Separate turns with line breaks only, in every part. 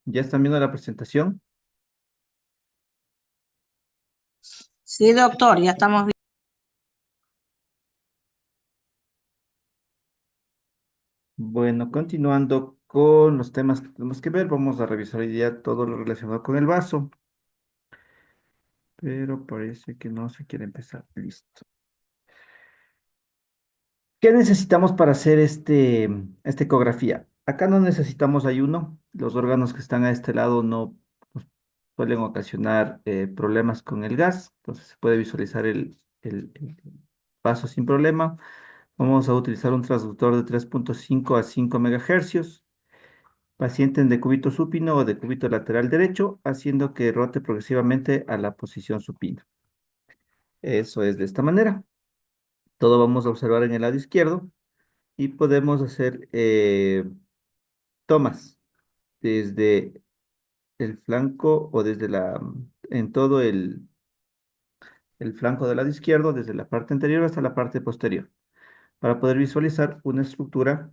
¿Ya están viendo la presentación?
Sí, doctor, ya estamos bien.
Bueno, continuando con los temas que tenemos que ver, vamos a revisar hoy día todo lo relacionado con el vaso, pero parece que no se quiere empezar. Listo. ¿Qué necesitamos para hacer esta ecografía? Acá no necesitamos ayuno. Los órganos que están a este lado no nos suelen ocasionar problemas con el gas, entonces se puede visualizar el vaso sin problema. Vamos a utilizar un transductor de 3.5 a 5 megahercios. Paciente en decúbito supino o decúbito lateral derecho, haciendo que rote progresivamente a la posición supina. Eso es de esta manera. Todo vamos a observar en el lado izquierdo y podemos hacer tomas desde el flanco o en todo el flanco del lado izquierdo, desde la parte anterior hasta la parte posterior, para poder visualizar una estructura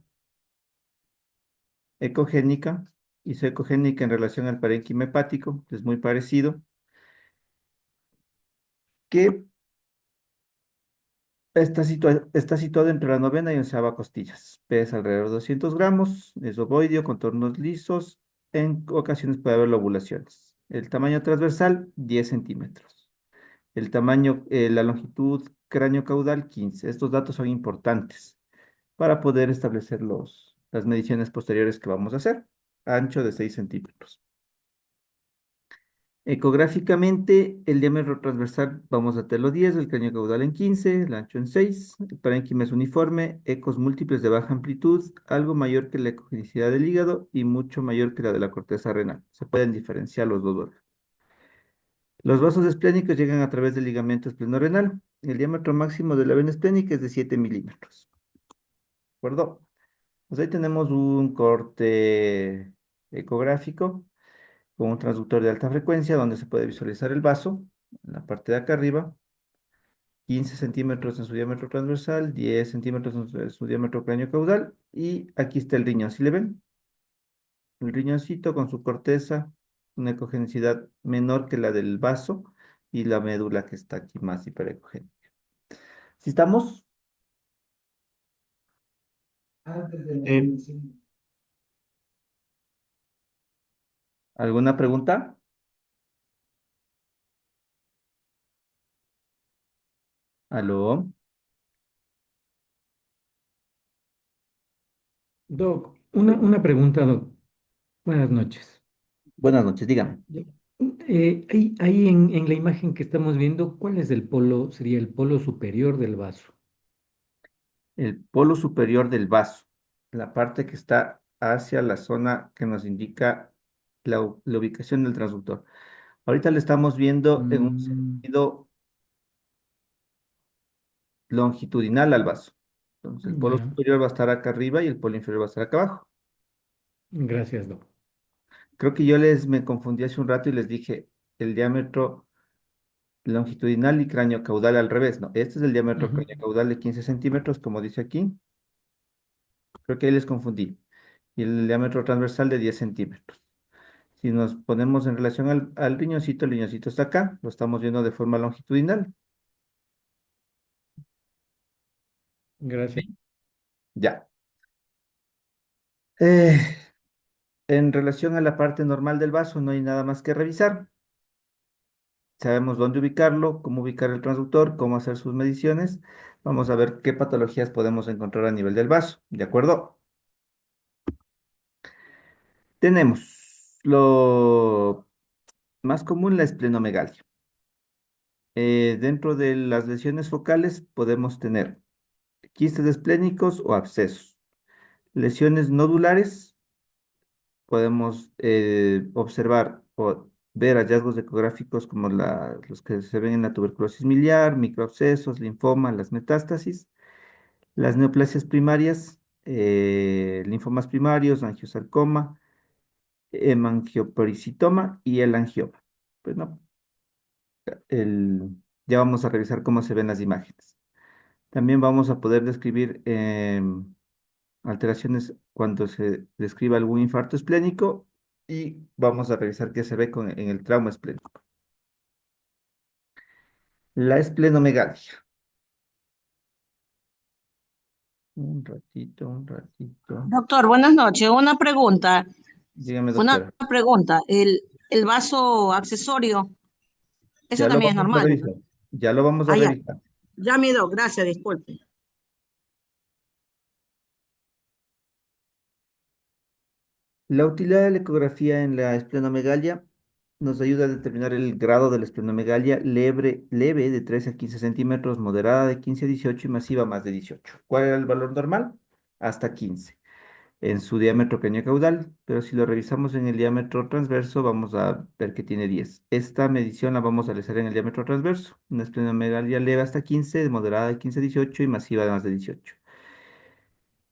ecogénica. Ecogénica en relación al parénquima hepático, es muy parecido, que está situado entre la novena y onceava costillas. Pesa alrededor de 200 gramos, es ovoideo, contornos lisos. En ocasiones puede haber lobulaciones. El tamaño transversal, 10 centímetros. La longitud cráneo-caudal, 15. Estos datos son importantes para poder establecer las mediciones posteriores que vamos a hacer. Ancho de 6 centímetros. Ecográficamente, el diámetro transversal vamos a tenerlo 10, el cráneo caudal en 15, el ancho en 6, el parénquima es uniforme, ecos múltiples de baja amplitud, algo mayor que la ecogenicidad del hígado y mucho mayor que la de la corteza renal. Se pueden diferenciar los dos órganos. Los vasos esplénicos llegan a través del ligamento esplenorenal. El diámetro máximo de la vena esplénica es de 7 milímetros. ¿De acuerdo? Pues ahí tenemos un corte ecográfico con un transductor de alta frecuencia donde se puede visualizar el vaso en la parte de acá arriba, 15 centímetros en su diámetro transversal, 10 centímetros en su diámetro cráneo caudal, y aquí está el riñón, ¿sí le ven? El riñoncito con su corteza, una ecogenicidad menor que la del vaso, y la médula que está aquí más hiperecogénica. ¿Sí estamos?
Eh,
¿Alguna pregunta? ¿Aló?
Doc, una pregunta, Doc. Buenas noches.
Buenas noches, dígame.
Ya. Ahí en la imagen que estamos viendo, ¿cuál es el polo? Sería el polo superior del vaso.
El polo superior del vaso, la parte que está hacia la zona que nos indica la ubicación del transductor. Ahorita le estamos viendo en un
Mm,
sentido longitudinal al vaso. Entonces, el polo
ya,
superior va a estar acá arriba y el polo inferior va a estar acá abajo.
gracias, Doc.
Creo que me confundí hace un rato y les dije el diámetro longitudinal y cráneo caudal al revés. No, este es el diámetro
Ujú.
cráneo caudal de 15 centímetros, como dice aquí. Creo que ahí les confundí. Y el diámetro transversal de 10 centímetros. Si nos ponemos en relación al riñoncito, el riñoncito está acá, lo estamos viendo de forma longitudinal.
Gracias.
¿Sí? Ya. Eh, en relación a la parte normal del vaso, no hay nada más que revisar. Sabemos dónde ubicarlo, cómo ubicar el transductor, cómo hacer sus mediciones. Vamos a ver qué patologías podemos encontrar a nivel del vaso. ¿De acuerdo? Tenemos lo más común, la esplenomegalia. Dentro de las lesiones focales podemos tener quistes esplénicos o abscesos. Lesiones nodulares, podemos observar o ver hallazgos ecográficos como los que se ven en la tuberculosis miliar, microabscesos, linfoma, las metástasis, las neoplasias primarias, linfomas primarios, angiosarcoma, hemangiopericitoma y el angioma. Pues no, ya vamos a revisar cómo se ven las imágenes. También vamos a poder describir alteraciones cuando se describa algún infarto esplénico y vamos a revisar qué se ve en el trauma esplénico. La esplenomegalia. Un ratito, un ratito.
Doctor, buenas noches.
Dígame,
Una
doctora.
pregunta. El vaso accesorio, eso
Ya lo
también es
vamos a
normal, ¿verdad?
revisar. Ya lo vamos a
Ah, ya.
revisar.
Ya me dio, gracias, disculpe.
La utilidad de la ecografía en la esplenomegalia nos ayuda a determinar el grado de la esplenomegalia leve de 13 a 15 centímetros, moderada de 15 a 18 y masiva más de 18. ¿Cuál era el valor normal? Hasta 15 en su diámetro craneocaudal, pero si lo revisamos en el diámetro transverso, vamos a ver que tiene 10. Esta medición la vamos a realizar en el diámetro transverso. Una esplenomegalia leve hasta 15, moderada de 15 a 18 y masiva de más de 18.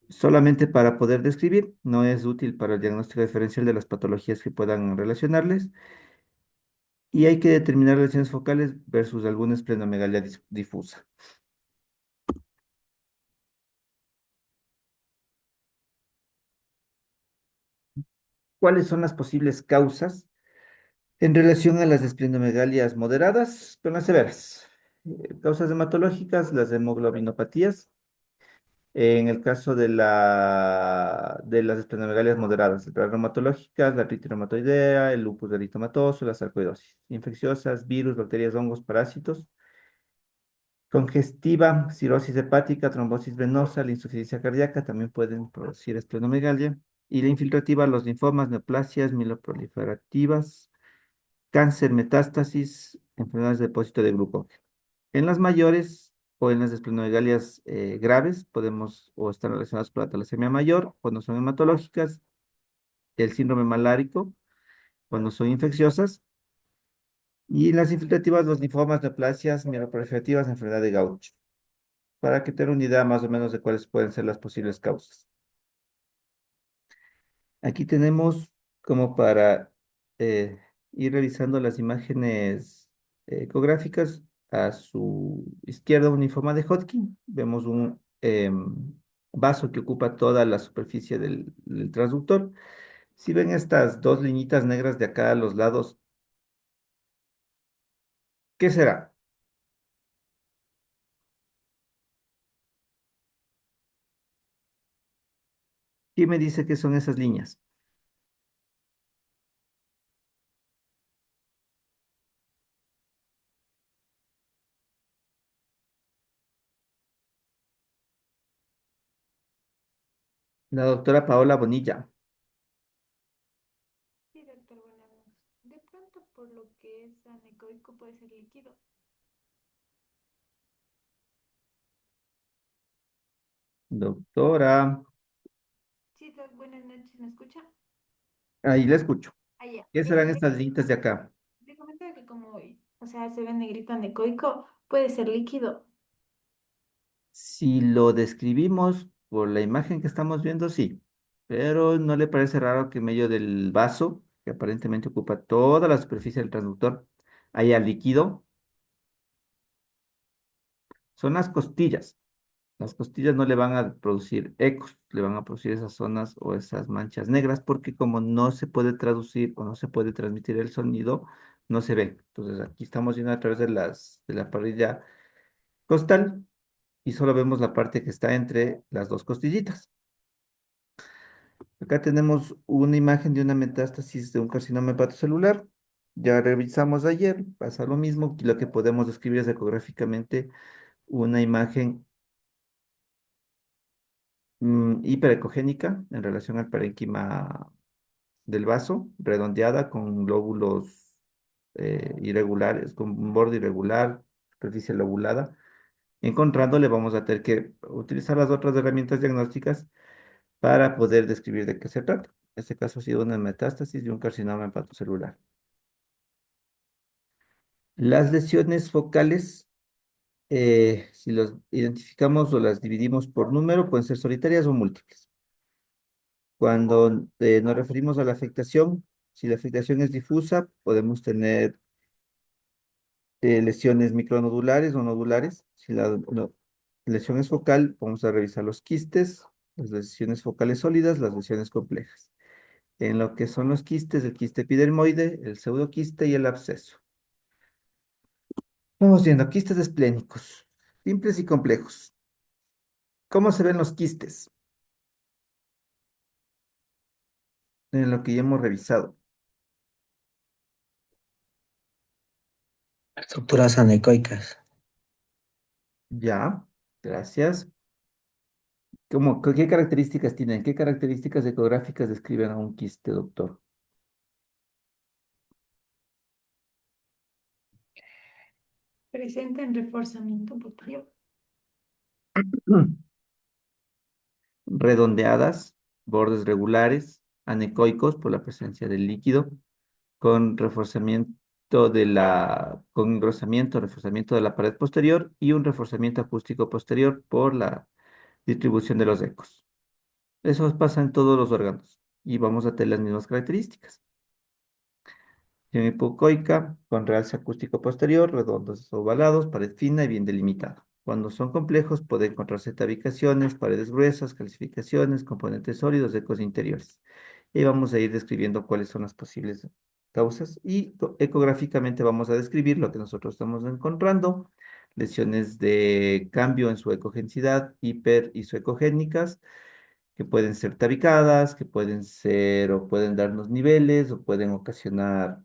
Solamente para poder describir, no es útil para el diagnóstico diferencial de las patologías que puedan relacionarles, y hay que determinar lesiones focales versus alguna esplenomegalia difusa. ¿Cuáles son las posibles causas en relación a las esplenomegalias moderadas con las severas? Causas hematológicas, las hemoglobinopatías. En el caso de las esplenomegalias moderadas, las reumatológicas, la artritis reumatoidea, el lupus eritematoso, la sarcoidosis. Infecciosas, virus, bacterias, hongos, parásitos. Congestiva, cirrosis hepática, trombosis venosa, la insuficiencia cardíaca también pueden producir esplenomegalia. Y la infiltrativa, los linfomas, neoplasias, mieloproliferativas, cáncer, metástasis, enfermedades de depósito de glucógeno. En las mayores o en las esplenomegalias graves podemos o están relacionadas con la talasemia mayor cuando son hematológicas, el síndrome malárico cuando son infecciosas y en las infiltrativas los linfomas, neoplasias, mieloproliferativas, enfermedad de Gauch, para que tengan una idea más o menos de cuáles pueden ser las posibles causas. Aquí tenemos como para eh, ir revisando las imágenes ecográficas. A su izquierda un linfoma de Hodgkin. Vemos un vaso que ocupa toda la superficie del transductor. Si ven estas dos liñitas negras de acá a los lados, ¿qué será? ¿Quién me dice qué son esas líneas? La doctora Paola Bonilla.
Sí, doctor, buenas noches. De pronto, por lo que es anecoico, puede ser líquido.
Doctora,
Sí, doc, buenas noches, ¿me escucha?
ahí la escucho.
Ah, ya.
¿Qué serán estas liñitas de acá?
Le comentaba que como, o sea, se ve negrito anecoico, puede ser líquido.
Si lo describimos por la imagen que estamos viendo, sí, pero ¿no le parece raro que en medio del vaso, que aparentemente ocupa toda la superficie del transductor, haya líquido? Son las costillas. Las costillas no le van a producir ecos, le van a producir esas zonas o esas manchas negras, porque como no se puede traducir o no se puede transmitir el sonido, no se ve. Entonces aquí estamos viendo a través de la parrilla costal y solo vemos la parte que está entre las dos costillitas. Acá tenemos una imagen de una metástasis de un carcinoma hepatocelular. Ya revisamos ayer, pasa lo mismo. Y lo que podemos describir es ecográficamente una imagen hiperecogénica en relación al parénquima del vaso, redondeada con lóbulos irregulares, con un borde irregular, superficie lobulada. Encontrándole, vamos a tener que utilizar las otras herramientas diagnósticas para poder describir de qué se trata. En este caso ha sido una metástasis de un carcinoma hepatocelular. Las lesiones focales, si las identificamos o las dividimos por número, pueden ser solitarias o múltiples. Cuando nos referimos a la afectación, si la afectación es difusa, podemos tener lesiones micronodulares o nodulares. Si la lesión es focal, vamos a revisar los quistes, las lesiones focales sólidas, las lesiones complejas. en lo que son los quistes, el quiste epidermoide, el pseudoquiste y el absceso. Vamos viendo quistes esplénicos, simples y complejos. ¿Cómo se ven los quistes? En lo que ya hemos revisado.
Estructuras anecoicas.
Ya, gracias. ¿Qué características tienen? ¿Qué características ecográficas describen a un quiste, doctor?
Presentan reforzamiento posterior.
Redondeadas, bordes regulares, anecoicos por la presencia del líquido, con con engrosamiento, reforzamiento de la pared posterior y un reforzamiento acústico posterior por la distribución de los ecos. Eso pasa en todos los órganos y vamos a tener las mismas características. Hipocoica, con realce acústico posterior, redondos ovalados, pared fina y bien delimitada. Cuando son complejos puede encontrarse tabicaciones, paredes gruesas, calcificaciones, componentes sólidos, ecos interiores. Y vamos a ir describiendo cuáles son las posibles causas y ecográficamente vamos a describir lo que nosotros estamos encontrando, lesiones de cambio en su ecogenicidad, hiper y ecogénicas, que pueden ser tabicadas, que pueden ser o pueden darnos niveles o pueden ocasionar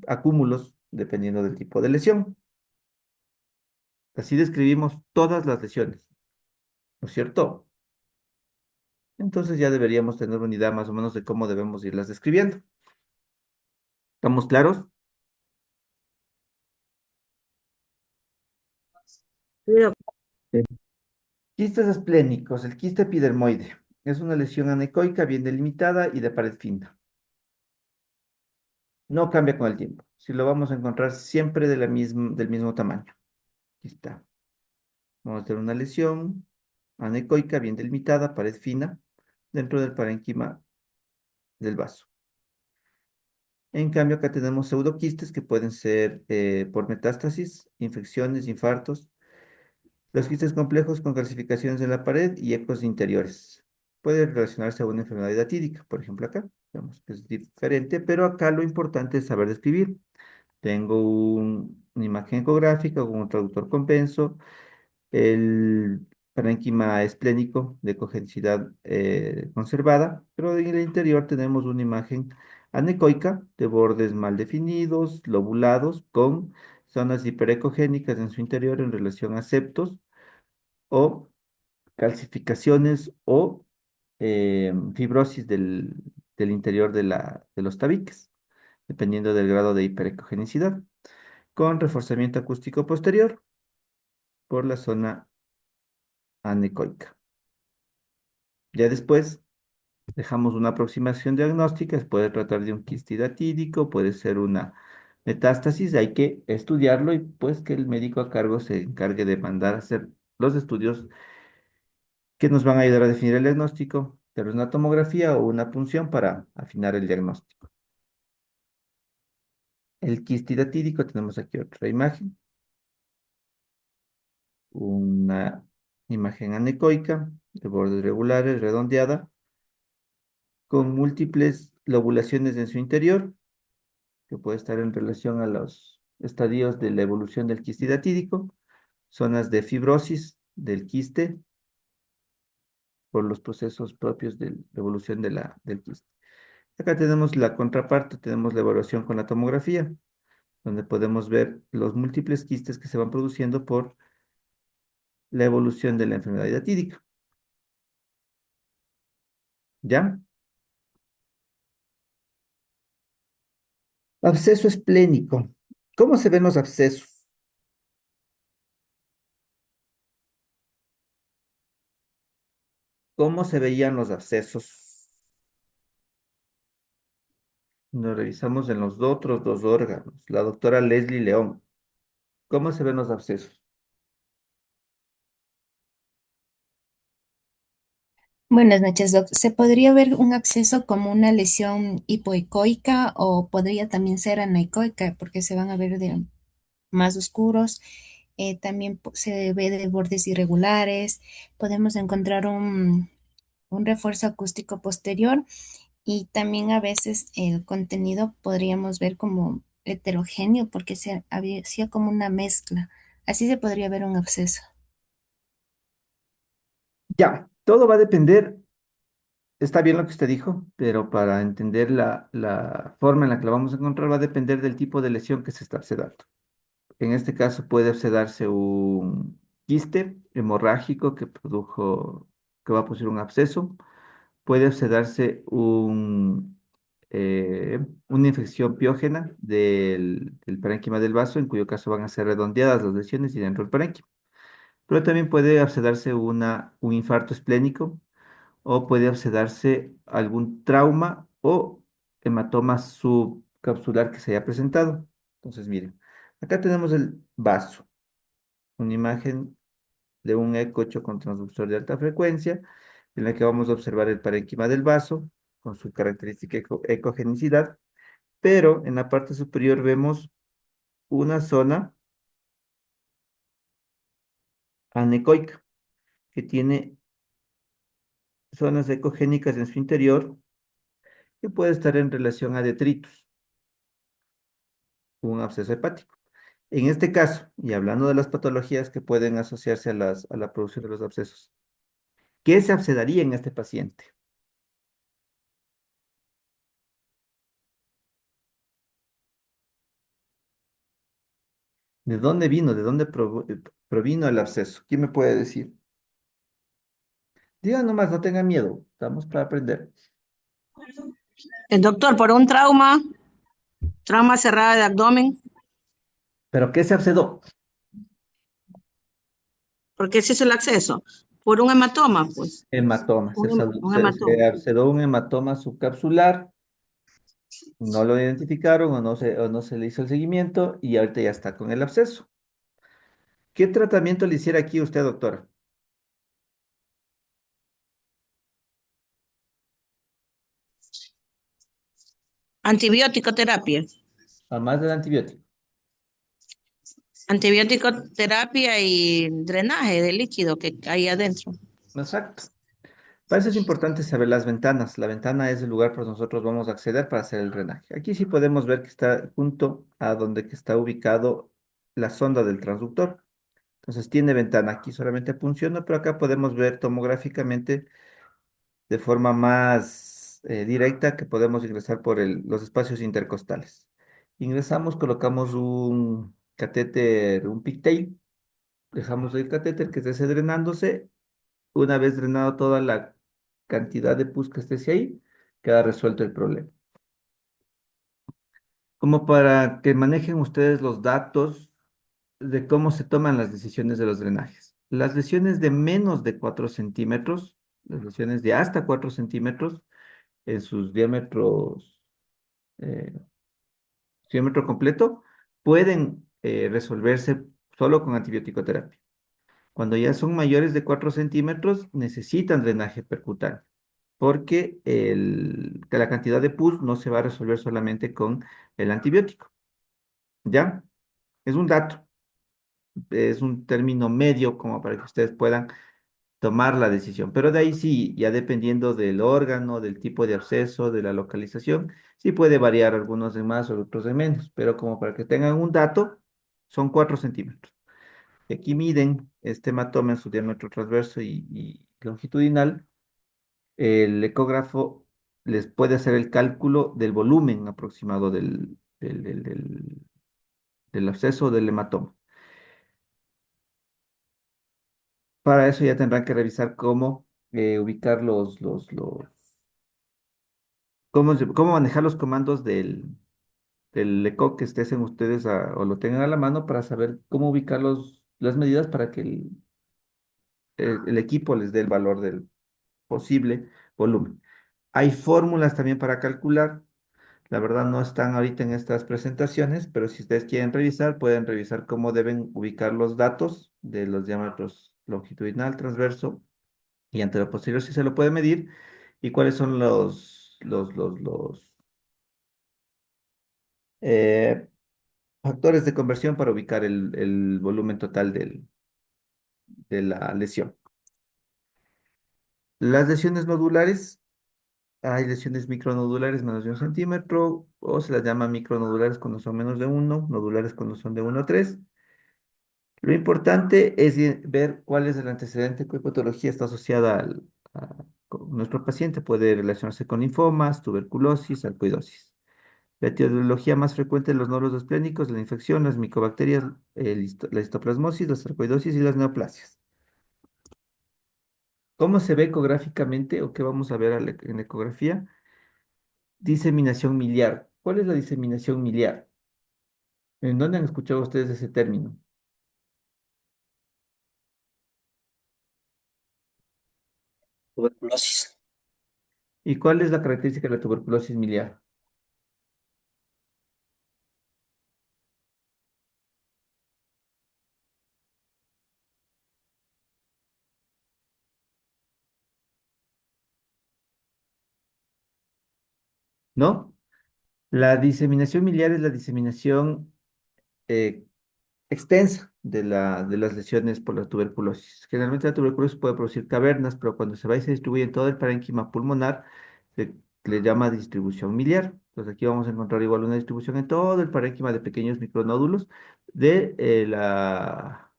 acúmulos dependiendo del tipo de lesión. Así describimos todas las lesiones, ¿no es cierto? Entonces ya deberíamos tener una idea más o menos de cómo debemos irlas describiendo. ¿Estamos claros?
Pero,
Sí. Quistes esplénicos. El quiste epidermoide es una lesión anecoica bien delimitada y de pared fina. No cambia con el tiempo. Si lo vamos a encontrar siempre del mismo tamaño. Aquí está. Vamos a tener una lesión anecoica bien delimitada, pared fina, dentro del parénquima del vaso. En cambio, acá tenemos pseudoquistes que pueden ser por metástasis, infecciones, infartos. Los quistes complejos con calcificaciones en la pared y ecos interiores. Puede relacionarse a una enfermedad hidatídica, por ejemplo acá. Vemos que es diferente, pero acá lo importante es saber describir. Tengo una imagen ecográfica con un traductor compenso, el parénquima esplénico de cogenicidad conservada, pero en el interior tenemos una imagen anecoica de bordes mal definidos, lobulados, con zonas hiperecogénicas en su interior en relación a septos o calcificaciones o fibrosis del interior de los tabiques, dependiendo del grado de hiperecogenicidad, con reforzamiento acústico posterior por la zona anecoica. Ya después dejamos una aproximación diagnóstica, puede tratar de un quiste hidatídico, puede ser una metástasis, hay que estudiarlo y pues que el médico a cargo se encargue de mandar a hacer los estudios que nos van a ayudar a definir el diagnóstico, pero una tomografía o una punción para afinar el diagnóstico. El quiste hidatídico, tenemos aquí otra imagen, una imagen anecoica de bordes regulares, redondeada, con múltiples lobulaciones en su interior, que puede estar en relación a los estadios de la evolución del quiste hidatídico, zonas de fibrosis del quiste por los procesos propios de la evolución del quiste. Acá tenemos la contraparte, tenemos la evaluación con la tomografía, donde podemos ver los múltiples quistes que se van produciendo por la evolución de la enfermedad hidatídica. ¿Ya? Absceso esplénico. ¿Cómo se ven los abscesos? ¿Cómo se veían los abscesos? Nos revisamos en los otros dos órganos. La doctora Leslie León. ¿Cómo se ven los abscesos?
Buenas noches, Doc. ¿Se podría ver un absceso como una lesión hipoecoica o podría también ser anecoica porque se van a ver más oscuros? También se ve de bordes irregulares. Podemos encontrar un refuerzo acústico posterior Y también a veces el contenido podríamos ver como heterogéneo porque se hacía como una mezcla. Así se podría ver un absceso.
Ya, todo va a depender, está bien lo que usted dijo, pero para entender la forma en la que la vamos a encontrar va a depender del tipo de lesión que se está obsedando. En este caso puede obsedarse un quiste hemorrágico que va a producir un absceso. Puede obsedarse una infección piógena del parénquima del vaso, en cuyo caso van a ser redondeadas las lesiones y dentro del parénquima. Pero también puede obsedarse un infarto esplénico o puede obsedarse algún trauma o hematoma subcapsular que se haya presentado. Entonces, miren, acá tenemos el vaso, una imagen de un eco hecho con transductor de alta frecuencia, en la que vamos a observar el parénquima del vaso con su característica ecogenicidad, pero en la parte superior vemos una zona anecoica que tiene zonas ecogénicas en su interior que puede estar en relación a detritus, un absceso hepático. En este caso, y hablando de las patologías que pueden asociarse a la producción de los abscesos, ¿qué se absedaría en este paciente? ¿De dónde vino? ¿De dónde provino el absceso? ¿Quién me puede decir? Diga nomás, no tenga miedo, estamos para aprender.
El doctor, por un trauma cerrada de abdomen,
¿Pero qué se abscedó?
porque ese es el acceso. Por un hematoma, pues,
Hematoma.
un hematoma.
Se abscedó un hematoma subcapsular, no lo identificaron o no se le hizo el seguimiento y ahorita ya está con el absceso. ¿Qué tratamiento le hiciera aquí usted, doctora?
Antibiótico terapia.
Además del antibiótico.
Antibiótico terapia y drenaje de líquido que hay adentro.
Exacto. Para eso es importante saber las ventanas. La ventana es el lugar por donde nosotros vamos a acceder para hacer el drenaje. Aquí sí podemos ver que está junto a donde que está ubicado la sonda del transductor. Entonces tiene ventana. Aquí solamente funciona, pero acá podemos ver tomográficamente de forma más directa que podemos ingresar por los espacios intercostales. Ingresamos, colocamos un catéter, un pigtail, dejamos el catéter que esté drenándose. Una vez drenado toda la cantidad de pus que esté ahí, queda resuelto el problema. Como para que manejen ustedes los datos de cómo se toman las decisiones de los drenajes. Las lesiones de menos de 4 centímetros, las lesiones de hasta 4 centímetros en sus diámetros, eh, su diámetro completo, pueden resolverse solo con antibiótico terapia. Cuando ya son mayores de 4 centímetros, necesitan drenaje percutáneo, porque que la cantidad de pus no se va a resolver solamente con el antibiótico. ¿Ya? Es un dato, es un término medio como para que ustedes puedan tomar la decisión. Pero de ahí sí, ya dependiendo del órgano, del tipo de absceso, de la localización, sí puede variar algunos de más o otros de menos, pero como para que tengan un dato, son 4 centímetros. Y aquí miden este hematoma en su diámetro transverso y longitudinal. El ecógrafo les puede hacer el cálculo del volumen aproximado del absceso o del hematoma. Para eso ya tendrán que revisar cómo ubicar cómo manejar los comandos del ECO que estén ustedes o lo tengan a la mano para saber cómo ubicar las medidas para que el equipo les dé el valor del posible volumen. Hay fórmulas también para calcular. La verdad no están ahorita en estas presentaciones, pero si ustedes quieren revisar, pueden revisar cómo deben ubicar los datos de los diámetros longitudinal, transverso y anterior posterior, si se lo puede medir, y cuáles son los eh, factores de conversión para ubicar el volumen total de la lesión. Las lesiones nodulares Hay lesiones micronodulares menos de 1 centímetro, o se las llama micronodulares cuando son menos de uno, nodulares cuando son de 1 a 3. Lo importante es ver cuál es el antecedente, qué patología está asociada con nuestro paciente. Puede relacionarse con linfomas, tuberculosis, sarcoidosis. La etiología más frecuente de los nódulos esplénicos, la infección, las micobacterias, la histoplasmosis, la sarcoidosis y las neoplasias. ¿Cómo se ve ecográficamente o qué vamos a ver en la ecografía? Diseminación miliar. ¿Cuál es la diseminación miliar? ¿En dónde han escuchado ustedes ese término?
Tuberculosis.
¿Y cuál es la característica de la tuberculosis miliar? ¿No? La diseminación miliar es la diseminación eh, extensa de las lesiones por la tuberculosis. Generalmente la tuberculosis puede producir cavernas, pero cuando se va y se distribuye en todo el parénquima pulmonar, se le llama distribución miliar. Entonces aquí vamos a encontrar igual una distribución en todo el parénquima de pequeños micronódulos de la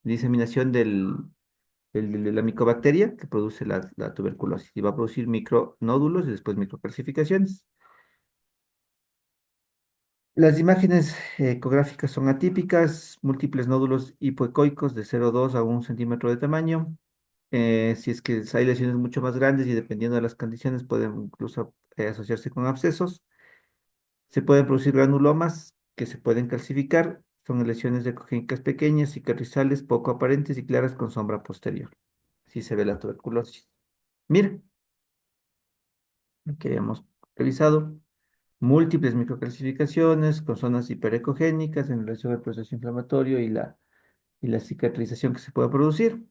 diseminación de la micobacteria que produce la tuberculosis y va a producir micronódulos y después microcalcificaciones. Las imágenes ecográficas son atípicas, múltiples nódulos hipoecoicos de 0,2 a 1 centímetro de tamaño. Si es que hay lesiones mucho más grandes y dependiendo de las condiciones pueden incluso asociarse con abscesos. Se pueden producir granulomas que se pueden calcificar. Son lesiones ecogénicas pequeñas, cicatrizales, poco aparentes y claras con sombra posterior. Así se ve la tuberculosis. Miren, lo que habíamos revisado. Múltiples microcalcificaciones con zonas hiperecogénicas en relación al proceso inflamatorio y la cicatrización que se puede producir.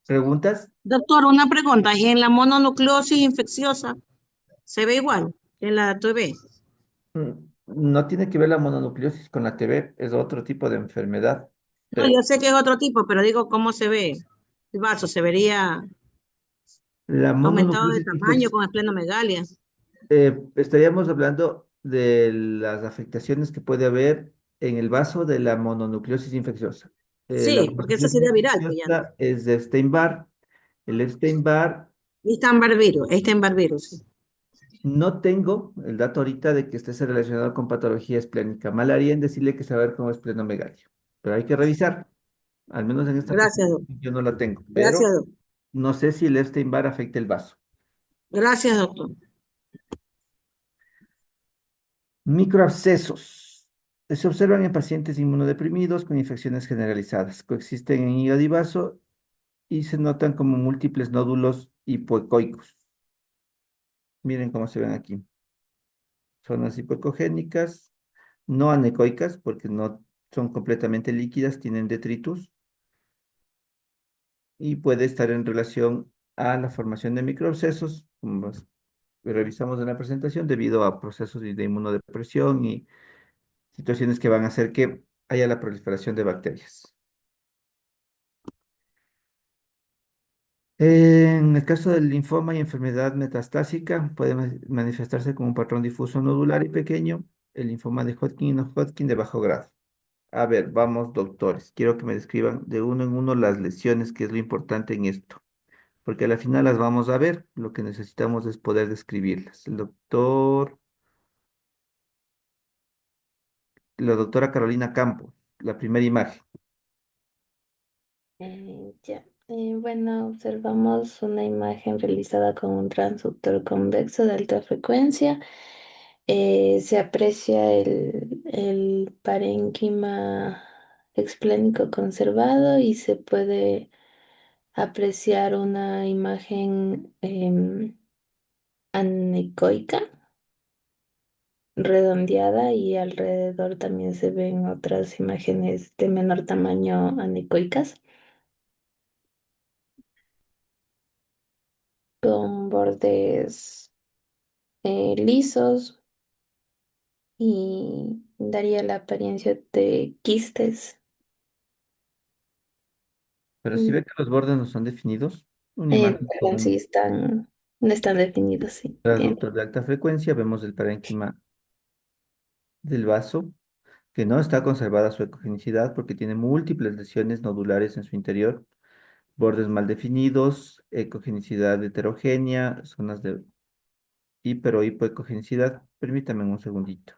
¿Preguntas?
Doctor, una pregunta. ¿Y en la mononucleosis infecciosa se ve igual que en la TB?
No tiene que ver la mononucleosis con la TB, es otro tipo de enfermedad,
No, yo
pero
sé que es otro tipo, pero digo, ¿cómo se ve? El vaso se vería
la
aumentado de
mononucleosis
tamaño con esplenomegalia.
estaríamos hablando de las afectaciones que puede haber en el vaso de la mononucleosis infecciosa. La
Sí, porque esa
mononucleosis
sería viral, pues ya.
infecciosa es de Epstein-Barr. El Epstein-Barr.
Está en virus, sí.
No tengo el dato ahorita de que esté relacionado con patología esplénica. Mal haría en decirle que saber cómo es esplenomegalia. Pero hay que revisar. Al menos en esta
Gracias, doctor.
presentación yo no la tengo.
Gracias,
Pero
doctor.
no sé si el Epstein-Barr afecta el vaso.
Gracias, doctor.
Microabscesos. Se observan en pacientes inmunodeprimidos con infecciones generalizadas. Coexisten en hígado y vaso y se notan como múltiples nódulos hipoecoicos. Miren cómo se ven aquí. Zonas hipoecogénicas, no anecoicas, porque no son completamente líquidas, tienen detritus y puede estar en relación a la formación de microabscesos, como revisamos en la presentación, debido a procesos de inmunodepresión y situaciones que van a hacer que haya la proliferación de bacterias. En el caso del linfoma y enfermedad metastásica, puede manifestarse como un patrón difuso nodular y pequeño, el linfoma de Hodgkin y no Hodgkin de bajo grado. A ver, vamos, doctores. Quiero que me describan de uno en uno las lesiones, que es lo importante en esto, porque a la final las vamos a ver. Lo que necesitamos es poder describirlas. La doctora Carolina Campos, la primera imagen.
Ya. Bueno, observamos una imagen realizada con un transductor convexo de alta frecuencia. Se aprecia el parénquima explénico conservado y se puede apreciar una imagen anecoica redondeada y alrededor también se ven otras imágenes de menor tamaño anecoicas con bordes lisos y daría la apariencia de quistes.
Pero si
Mm,
ve que los bordes no son definidos, Una imagen con
Perdón, sí
un
están, no están definidos, sí. Bien.
transductor de alta frecuencia. Vemos el parénquima del vaso, que no está conservada su ecogenicidad porque tiene múltiples lesiones nodulares en su interior, bordes mal definidos, ecogenicidad heterogénea, zonas de hiper o hipoecogenicidad. Permítame un segundito.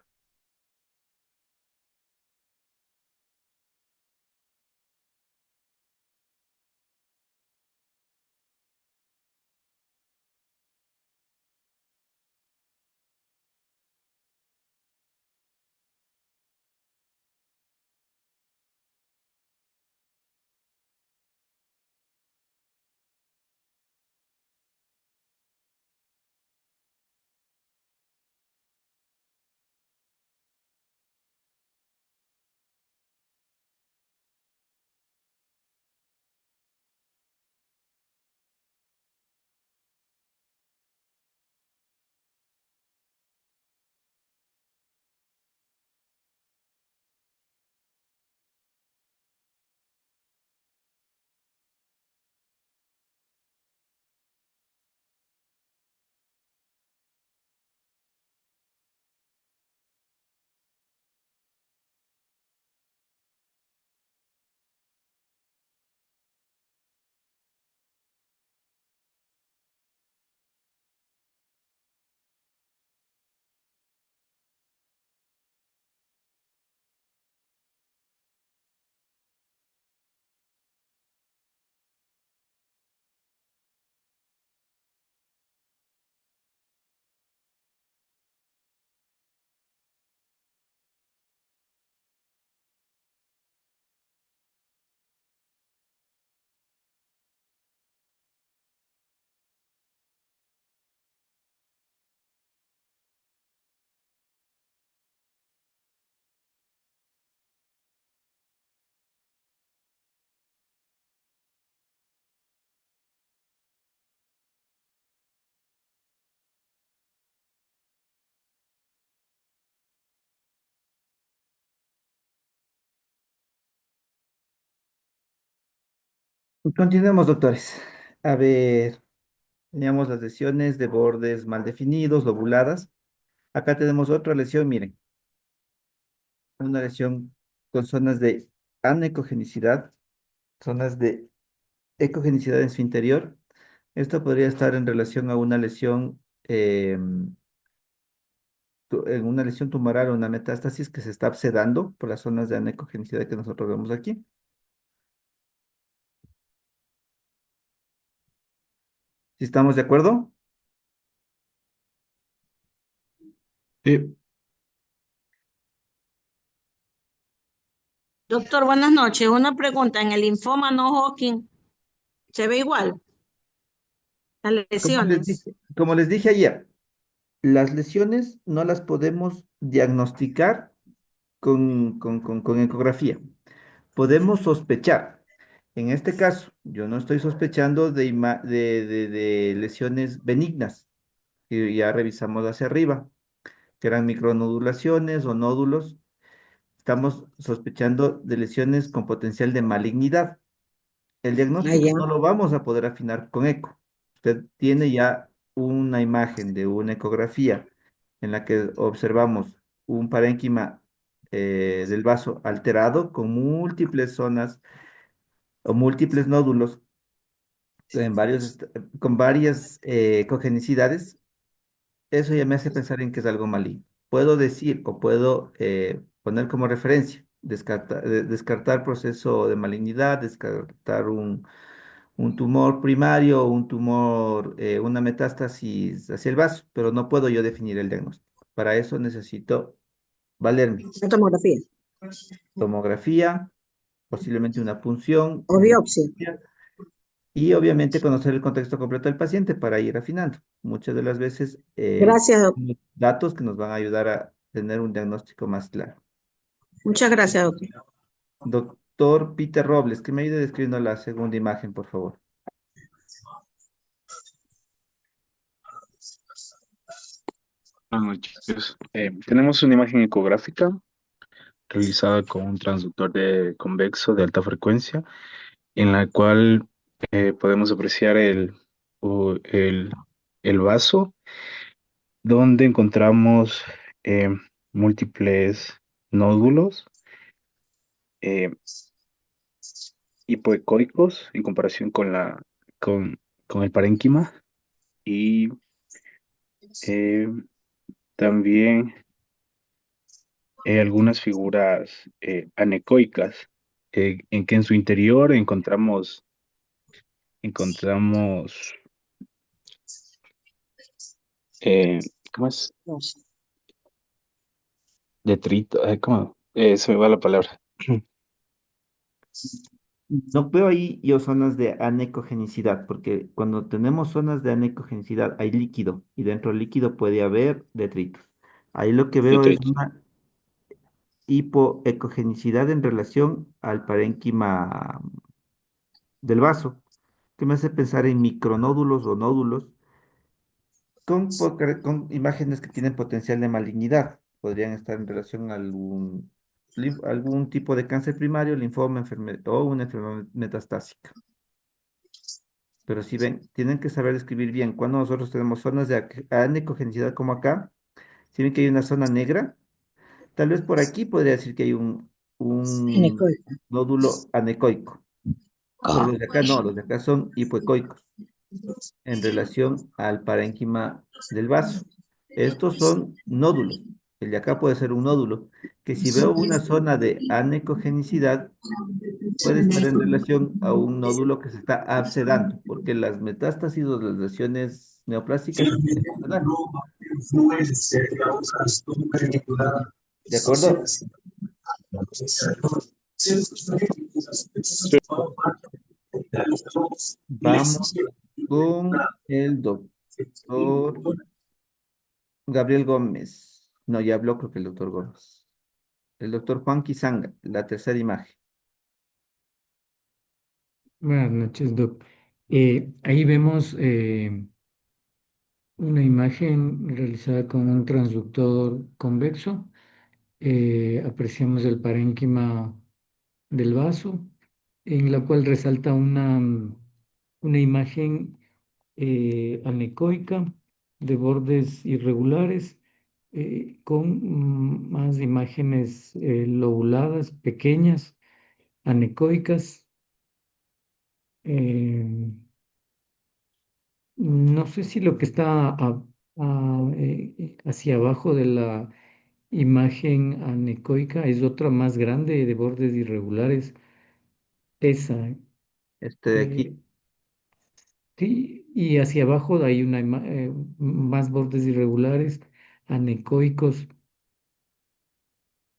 Continuemos, doctores. A ver, teníamos las lesiones de bordes mal definidos, lobuladas. Acá tenemos otra lesión, miren, una lesión con zonas de anecogenicidad, zonas de ecogenicidad en su interior. Esto podría estar en relación a una lesión, en una lesión tumoral o una metástasis que se está obsedando por las zonas de anecogenicidad que nosotros vemos aquí. ¿Sí estamos de acuerdo?
Sí,
Doctor, buenas noches. Una pregunta. En el linfoma no Hodgkin, ¿se ve igual las lesiones?
Como les dije ayer, las lesiones no las podemos diagnosticar con ecografía. Podemos sospechar. En este caso, yo no estoy sospechando de lesiones benignas, que ya revisamos hacia arriba, que eran micronodulaciones o nódulos. Estamos sospechando de lesiones con potencial de malignidad. El
Ah,
diagnóstico
ya.
no lo vamos a poder afinar con eco. Usted tiene ya una imagen de una ecografía en la que observamos un parénquima del vaso alterado con múltiples zonas o múltiples nódulos con varias cogenicidades. Eso ya me hace pensar en que es algo maligno. Puedo decir o puedo poner como referencia, descartar proceso de malignidad, descartar un tumor primario, un tumor, una metástasis hacia el vaso, pero no puedo yo definir el diagnóstico. Para eso necesito valerme.
La tomografía
Tomografía, posiblemente una punción,
o biopsia.
y obviamente conocer el contexto completo del paciente para ir afinando. Muchas de las veces
Gracias,
datos que nos van a ayudar a tener un diagnóstico más claro.
muchas gracias, doctor.
Doctor Peter Robles, que me ayude describiendo la segunda imagen, por favor.
buenas noches. Tenemos una imagen ecográfica realizada con un transductor de convexo de alta frecuencia, en la cual podemos apreciar el vaso, donde encontramos eh, múltiples nódulos eh, hipoecoicos en comparación con el parénquima y eh, también algunas figuras anecoicas, en que en su interior encontramos eh, ¿cómo es? Detrito, ¿cómo? Se me va la palabra.
No veo ahí yo zonas de anecogenicidad, porque cuando tenemos zonas de anecogenicidad hay líquido y dentro del líquido puede haber detritos. Ahí lo que veo es
Detrito.
una hipoecogenicidad en relación al parénquima del vaso, que me hace pensar en micronódulos o nódulos con imágenes que tienen potencial de malignidad. Podrían estar en relación a algún tipo de cáncer primario, linfoma, o una enfermedad metastásica. Pero si ven, tienen que saber escribir bien. Cuando nosotros tenemos zonas de anecogenicidad como acá, si ven que hay una zona negra, tal vez por aquí podría decir que hay un
Anecoica.
nódulo anecoico. Pero
Ah,
los de acá no, los de acá son hipoecoicos en relación al parénquima del vaso. Estos son nódulos. El de acá puede ser un nódulo, que si veo una zona de anecogenicidad, puede estar en relación a un nódulo que se está abscedando, porque las metástasis o las lesiones neoplásicas se pueden abscedar. ¿De acuerdo? Vamos con el doctor Gabriel Gómez. No, ya habló, creo que el doctor Gómez. El doctor Juan Quizanga, la tercera imagen.
Buenas noches, Doc. Ahí vemos una imagen realizada con un transductor convexo. Apreciamos el parénquima del vaso, en la cual resalta una imagen anecoica de bordes irregulares, con más imágenes lobuladas, pequeñas, anecoicas. eh, no sé si lo que está hacia abajo de la imagen anecoica es otra más grande de bordes irregulares. Esa,
Este de aquí,
eh, sí, y hacia abajo hay más bordes irregulares, anecoicos.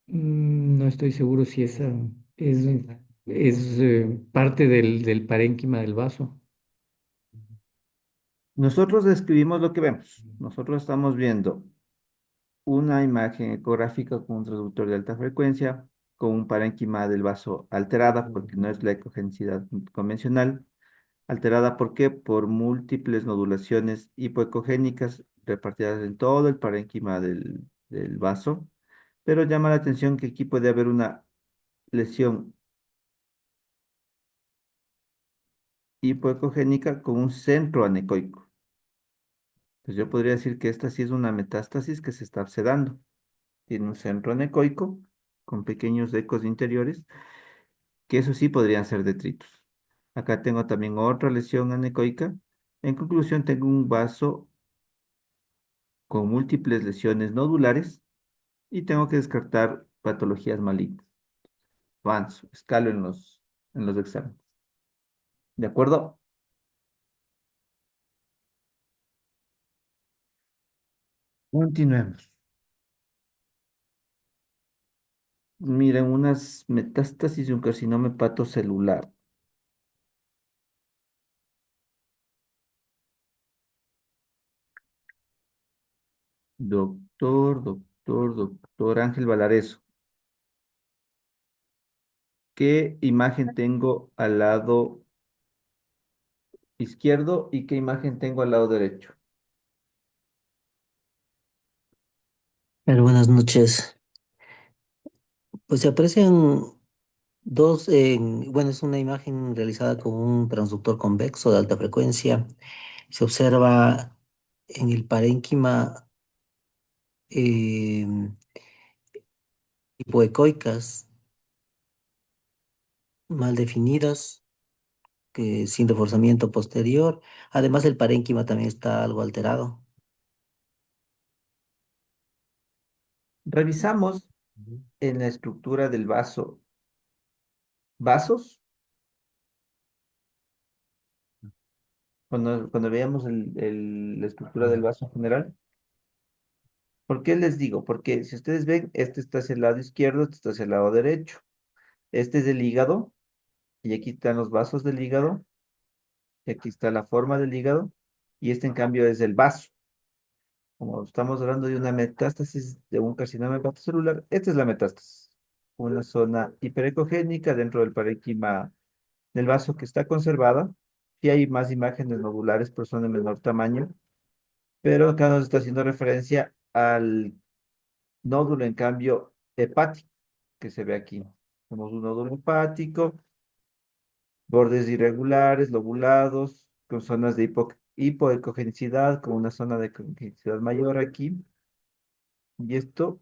No estoy seguro si esa es, es parte del parénquima del vaso.
nosotros describimos lo que vemos. Nosotros estamos viendo una imagen ecográfica con un transductor de alta frecuencia, con un parénquima del vaso alterada, porque no es la ecogenicidad convencional. Alterada, ¿por qué? Por múltiples nodulaciones hipoecogénicas repartidas en todo el parénquima del vaso. Pero llama la atención que aquí puede haber una lesión hipoecogénica con un centro anecoico. Pues yo podría decir que esta sí es una metástasis que se está obsedando. Tiene un centro anecoico con pequeños ecos interiores, que eso sí podrían ser detritos. Acá tengo también otra lesión anecoica. En conclusión, tengo un vaso con múltiples lesiones nodulares y tengo que descartar patologías malignas. Avanzo, escalo en los exámenes. ¿De acuerdo? Continuemos. Miren, unas metástasis de un carcinoma hepatocelular. Doctor Ángel Valareso. ¿Qué imagen tengo al lado izquierdo y qué imagen tengo al lado derecho?
Buenas noches. Pues se aprecian Bueno, es una imagen realizada con un transductor convexo de alta frecuencia. Se observa en el parénquima em, hipoecoicas mal definidas, que sin reforzamiento posterior. Además, el parénquima también está algo alterado.
Revisamos
Ujú.
en la estructura del vaso, vasos, cuando veamos la estructura del vaso en general. ¿Por qué les digo? Porque si ustedes ven, este está hacia el lado izquierdo, este está hacia el lado derecho. Este es el hígado, y aquí están los vasos del hígado, y aquí está la forma del hígado, y este en cambio es el vaso. Como estamos hablando de una metástasis de un carcinoma hepatocelular, esta es la metástasis. Una zona hiperecogénica dentro del parénquima del vaso que está conservada. Sí hay más imágenes nodulares, pero son de menor tamaño. Pero acá nos está haciendo referencia al nódulo, en cambio, hepático, que se ve aquí. Tenemos un nódulo hepático, bordes irregulares, lobulados, con zonas de hipoecogenicidad, con una zona de ecogenicidad mayor aquí. Y esto,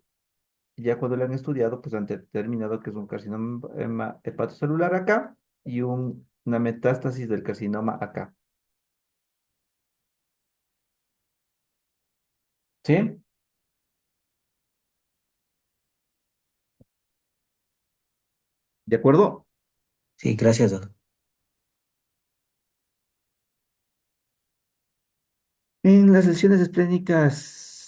ya cuando lo han estudiado, pues han determinado que es un carcinoma hepatocelular acá y una metástasis del carcinoma acá. ¿Sí? ¿De acuerdo?
Sí, gracias, doctor.
En las lesiones esplénicas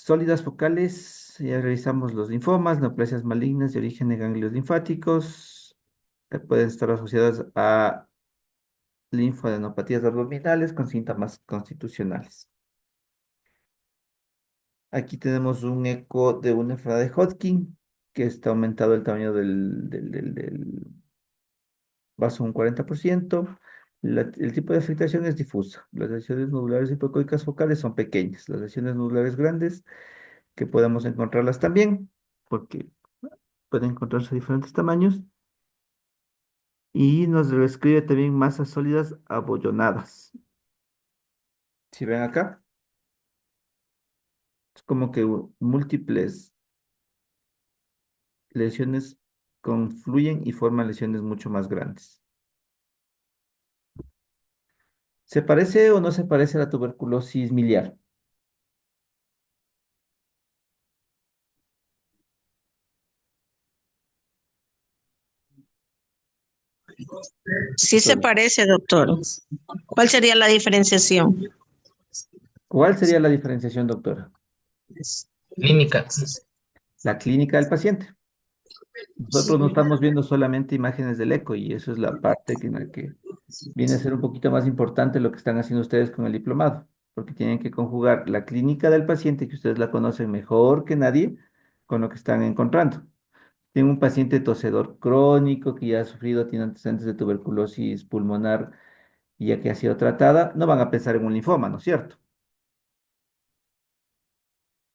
sólidas focales, ya revisamos los linfomas, neoplasias malignas de origen de ganglios linfáticos, pueden estar asociadas a linfadenopatías abdominales con síntomas constitucionales. Aquí tenemos un eco de una enfermedad de Hodgkin, que está aumentado el tamaño del vaso un 40%. El tipo de afectación es difusa. Las lesiones nodulares hipoecoicas focales son pequeñas. Las lesiones nodulares grandes, que podemos encontrarlas también, porque pueden encontrarse de diferentes tamaños. Y nos describe también masas sólidas abollonadas. Si ven acá, es como que múltiples lesiones confluyen y forman lesiones mucho más grandes. ¿Se parece o no se parece a la tuberculosis miliar?
Sí se parece, doctor. ¿Cuál sería la diferenciación?
¿Cuál sería la diferenciación, doctora?
Clínica.
La clínica del paciente. Nosotros no estamos viendo solamente imágenes del eco, y eso es la parte en la que viene a ser un poquito más importante lo que están haciendo ustedes con el diplomado, porque tienen que conjugar la clínica del paciente, que ustedes la conocen mejor que nadie, con lo que están encontrando. Tiene un paciente tosedor crónico que ya ha sufrido, tiene antecedentes de tuberculosis pulmonar y ya que ha sido tratada, no van a pensar en un linfoma, ¿no es cierto?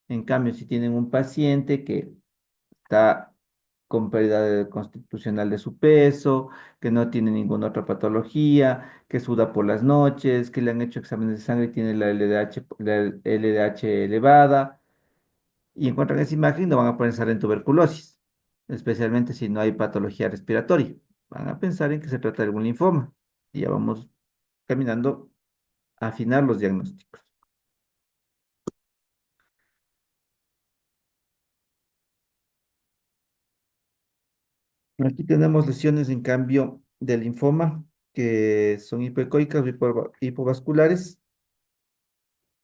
En cambio, si tienen un paciente que está con constitucional de su peso, que no tiene ninguna otra patología, que suda por las noches, que le han hecho exámenes de sangre y tiene la LDH elevada, y encuentran esa imagen, no van a pensar en tuberculosis, especialmente si no hay patología respiratoria. Van a pensar en que se trata de algún linfoma. Y ya vamos caminando a afinar los diagnósticos. Aquí tenemos lesiones, en cambio, del linfoma, que son hipoecoicas o hipovasculares,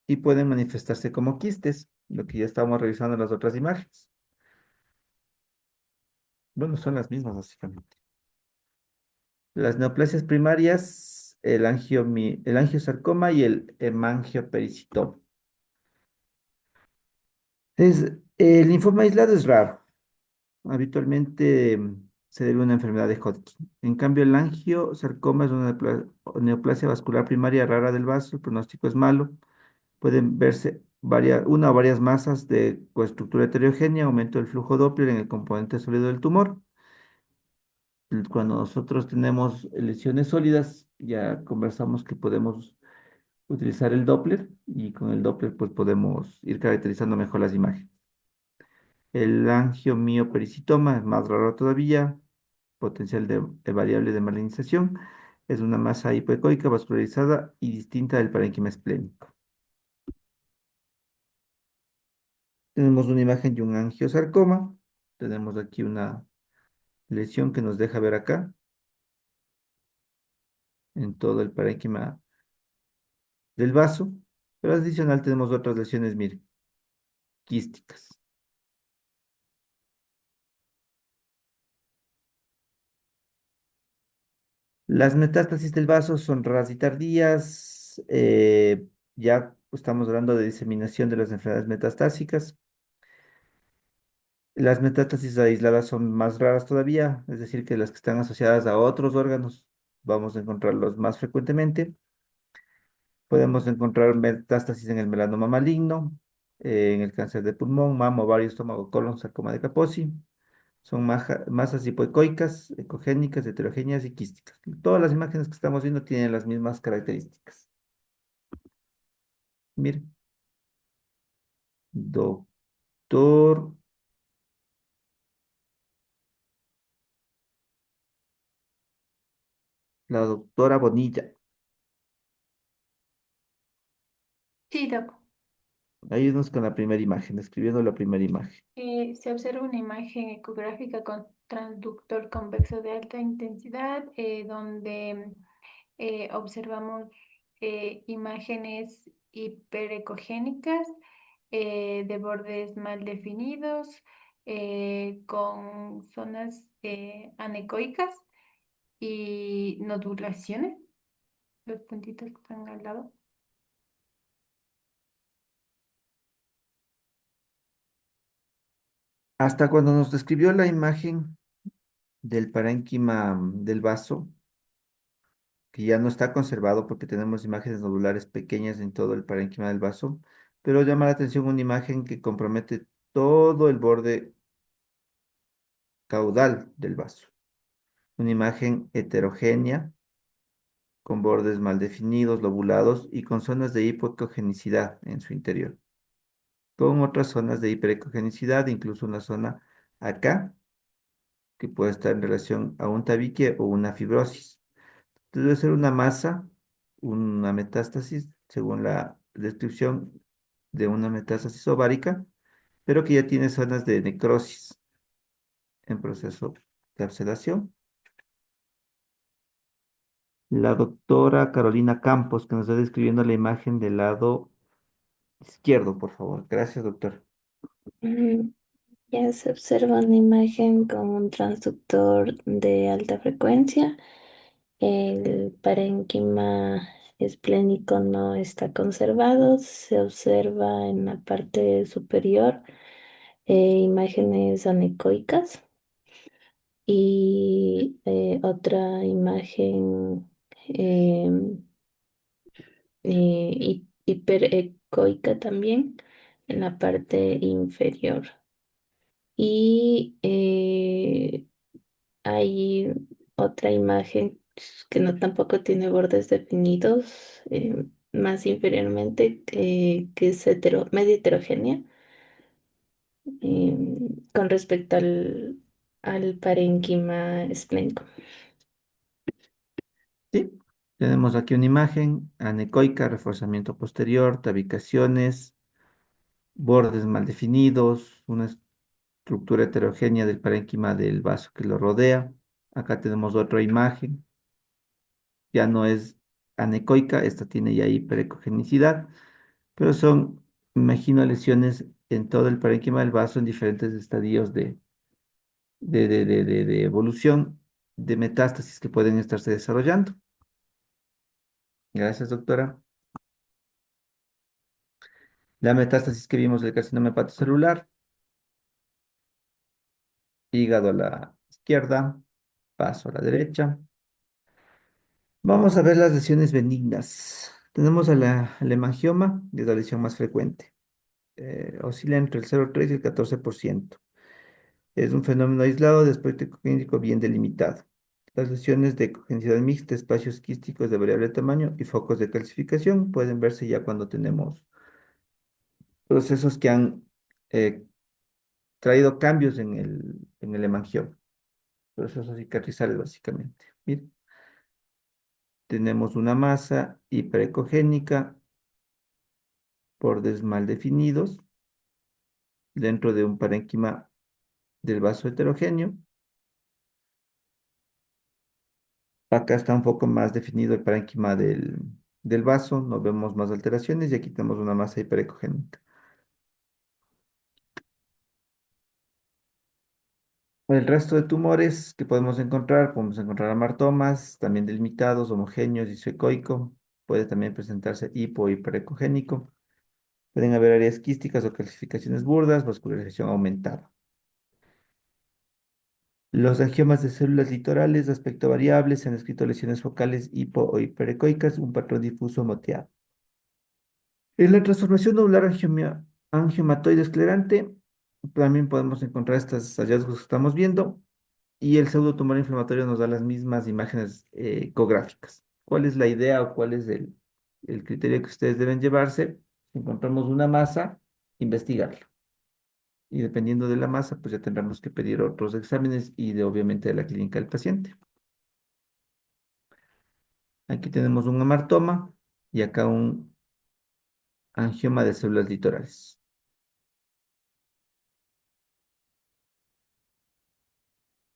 y pueden manifestarse como quistes, lo que ya estábamos revisando en las otras imágenes. Bueno, son las mismas básicamente. Las neoplasias primarias, el angiosarcoma y el hemangiopericitoma. El linfoma aislado es raro. Habitualmente se debe a una enfermedad de Hodgkin. En cambio, el angiosarcoma es una neoplasia vascular primaria rara del vaso. El pronóstico es malo. Pueden verse una o varias masas de coestructura heterogénea, aumento del flujo Doppler en el componente sólido del tumor. Cuando nosotros tenemos lesiones sólidas, ya conversamos que podemos utilizar el Doppler y con el Doppler pues podemos ir caracterizando mejor las imágenes. El angiomiopericytoma es más raro todavía, potencial de variable de malinización. Es una masa hipoecoica vascularizada y distinta del parénquima esplénico. Tenemos una imagen de un angiosarcoma. Tenemos aquí una lesión que nos deja ver acá, en todo el parénquima del vaso. Pero adicional tenemos otras lesiones, miren, quísticas. Las metástasis del vaso son raras y tardías. Ya estamos hablando de diseminación de las enfermedades metastásicas. Las metástasis aisladas son más raras todavía, es decir, que las que están asociadas a otros órganos vamos a encontrarlos más frecuentemente. Podemos encontrar metástasis en el melanoma maligno, en el cáncer de pulmón, mama, ovario, estómago, colon, sarcoma de Kaposi. Son masas hipoecoicas, ecogénicas, heterogéneas y quísticas. Todas las imágenes que estamos viendo tienen las mismas características. Miren, doctor, la doctora Bonilla.
Sí, Doc.
Ayúdanos con la primera imagen, describiendo la primera imagen.
Se observa una imagen ecográfica con transductor convexo de alta intensidad, donde observamos imágenes hiperecogénicas de bordes mal definidos, con zonas anecoicas y nodulaciones, los puntitos que están al lado.
Hasta cuando nos describió la imagen del parénquima del vaso, que ya no está conservado porque tenemos imágenes nodulares pequeñas en todo el parénquima del vaso, pero llama la atención una imagen que compromete todo el borde caudal del vaso. Una imagen heterogénea, con bordes mal definidos, lobulados y con zonas de hipoecogenicidad en su interior, con otras zonas de hiperecogenicidad, incluso una zona acá, que puede estar en relación a un tabique o una fibrosis. Debe ser una masa, una metástasis, según la descripción de una metástasis ovárica, pero que ya tiene zonas de necrosis en proceso de absedación. La doctora Carolina Campos, que nos está describiendo la imagen del lado izquierdo, por favor. Gracias, doctor.
Mm, Ya se observa una imagen con un transductor de alta frecuencia. El parénquima esplénico no está conservado. Se observa en la parte superior imágenes anecoicas y otra imagen hiperecoica también en la parte inferior. Y hay otra imagen que no tampoco tiene bordes definidos, más inferiormente, que es medio heterogénea con respecto al parénquima esplénico.
Sí, tenemos aquí una imagen anecoica, reforzamiento posterior, tabicaciones, bordes mal definidos, una estructura heterogénea del parénquima del vaso que lo rodea. Acá tenemos otra imagen, ya no es anecoica, esta tiene ya hiperecogenicidad, pero son, imagino, lesiones en todo el parénquima del vaso en diferentes estadios de evolución de metástasis que pueden estarse desarrollando. Gracias, doctora. La metástasis que vimos del carcinoma hepatocelular, hígado a la izquierda, vaso a la derecha. Vamos a ver las lesiones benignas. Tenemos el hemangioma, que es la lesión más frecuente. Oscila entre el 0,3 y el 14%. Es un fenómeno aislado de aspecto clínico bien delimitado. Las lesiones de congenicidad mixta, espacios quísticos de variable tamaño y focos de calcificación pueden verse ya cuando tenemos procesos que han eh, traído cambios en el hemangioma, procesos cicatrizales básicamente. Miren, tenemos una masa hiperecogénica, bordes mal definidos dentro de un parénquima del vaso heterogéneo. Acá está un poco más definido el parénquima del vaso, no vemos más alteraciones y aquí tenemos una masa hiperecogénica. El resto de tumores que podemos encontrar amartomas, también delimitados, homogéneos, discoico. Puede también presentarse hipo o hiperecogénico. Pueden haber áreas quísticas o calcificaciones burdas, vascularización aumentada. Los angiomas de células litorales de aspecto variable se han descrito lesiones focales hipo o hiperecoicas, un patrón difuso moteado. En la transformación nodular angiomatoide esclerante, también podemos encontrar estos hallazgos que estamos viendo, y el pseudotumor inflamatorio nos da las mismas imágenes ecográficas. ¿Cuál es la idea o cuál es el criterio que ustedes deben llevarse? Si encontramos una masa, investigarla. Y dependiendo de la masa, pues ya tendremos que pedir otros exámenes y obviamente de la clínica del paciente. Aquí tenemos un amartoma y acá un angioma de células litorales.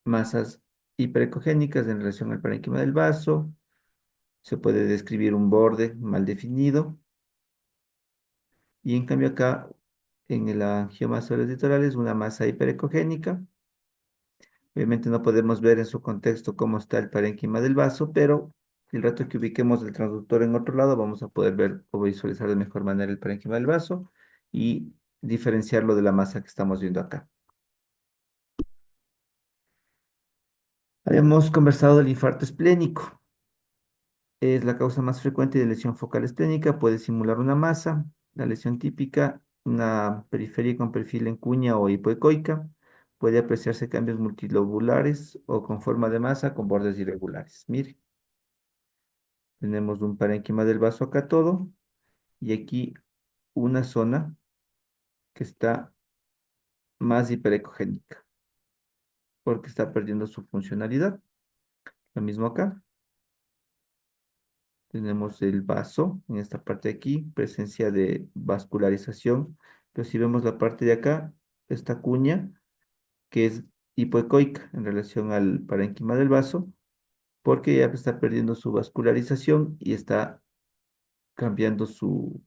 Masas hiperecogénicas en relación al parénquima del vaso. Se puede describir un borde mal definido. Y en cambio acá, en el angioma de células litorales, una masa hiperecogénica. Obviamente no podemos ver en su contexto cómo está el parénquima del vaso, pero el rato que ubiquemos el transductor en otro lado, vamos a poder ver o visualizar de mejor manera el parénquima del vaso y diferenciarlo de la masa que estamos viendo acá. Habíamos conversado del infarto esplénico. Es la causa más frecuente de lesión focal esplénica, puede simular una masa. La lesión típica, una periferia con perfil en cuña o hipoecoica. Puede apreciarse cambios multilobulares o con forma de masa con bordes irregulares. Mire, tenemos un parénquima del vaso acá todo y aquí una zona que está más hiperecogénica porque está perdiendo su funcionalidad. Lo mismo acá. Tenemos el vaso en esta parte de aquí, presencia de vascularización. Pero si vemos la parte de acá, esta cuña que es hipoecoica en relación al parénquima del vaso, porque ya está perdiendo su vascularización y está cambiando su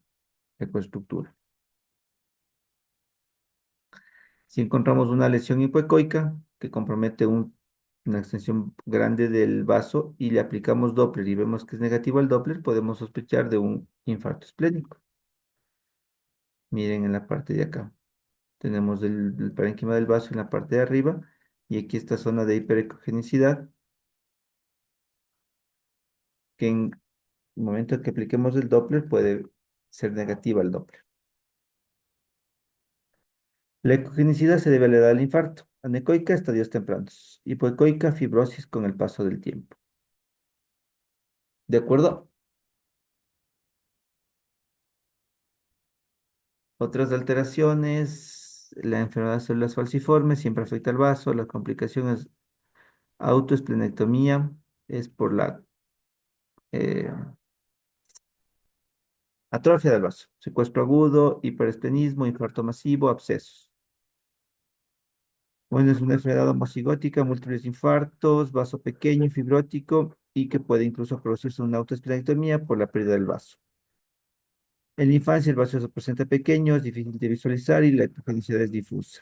ecoestructura. Si encontramos una lesión hipoecoica que compromete una extensión grande del vaso y le aplicamos Doppler y vemos que es negativo el Doppler, podemos sospechar de un infarto esplénico. Miren en la parte de acá. Tenemos el parénquima del vaso en la parte de arriba y aquí esta zona de hiperecogenicidad que en el momento que apliquemos el Doppler puede ser negativa el Doppler. La ecogenicidad se debe a la edad del infarto. Anecoica, estadios tempranos. Hipoecoica, fibrosis con el paso del tiempo. ¿De acuerdo? Otras alteraciones, la enfermedad de células falciformes siempre afecta al vaso. La complicación es autoesplenectomía, es por la eh, atrofia del vaso, secuestro agudo, hiperesplenismo, infarto masivo, abscesos. Bueno, es una enfermedad homocigótica, múltiples infartos, vaso pequeño, fibrótico y que puede incluso producirse una autoesplenectomía por la pérdida del vaso. En la infancia el vaso se presenta pequeño, es difícil de visualizar y la epigenicidad es difusa.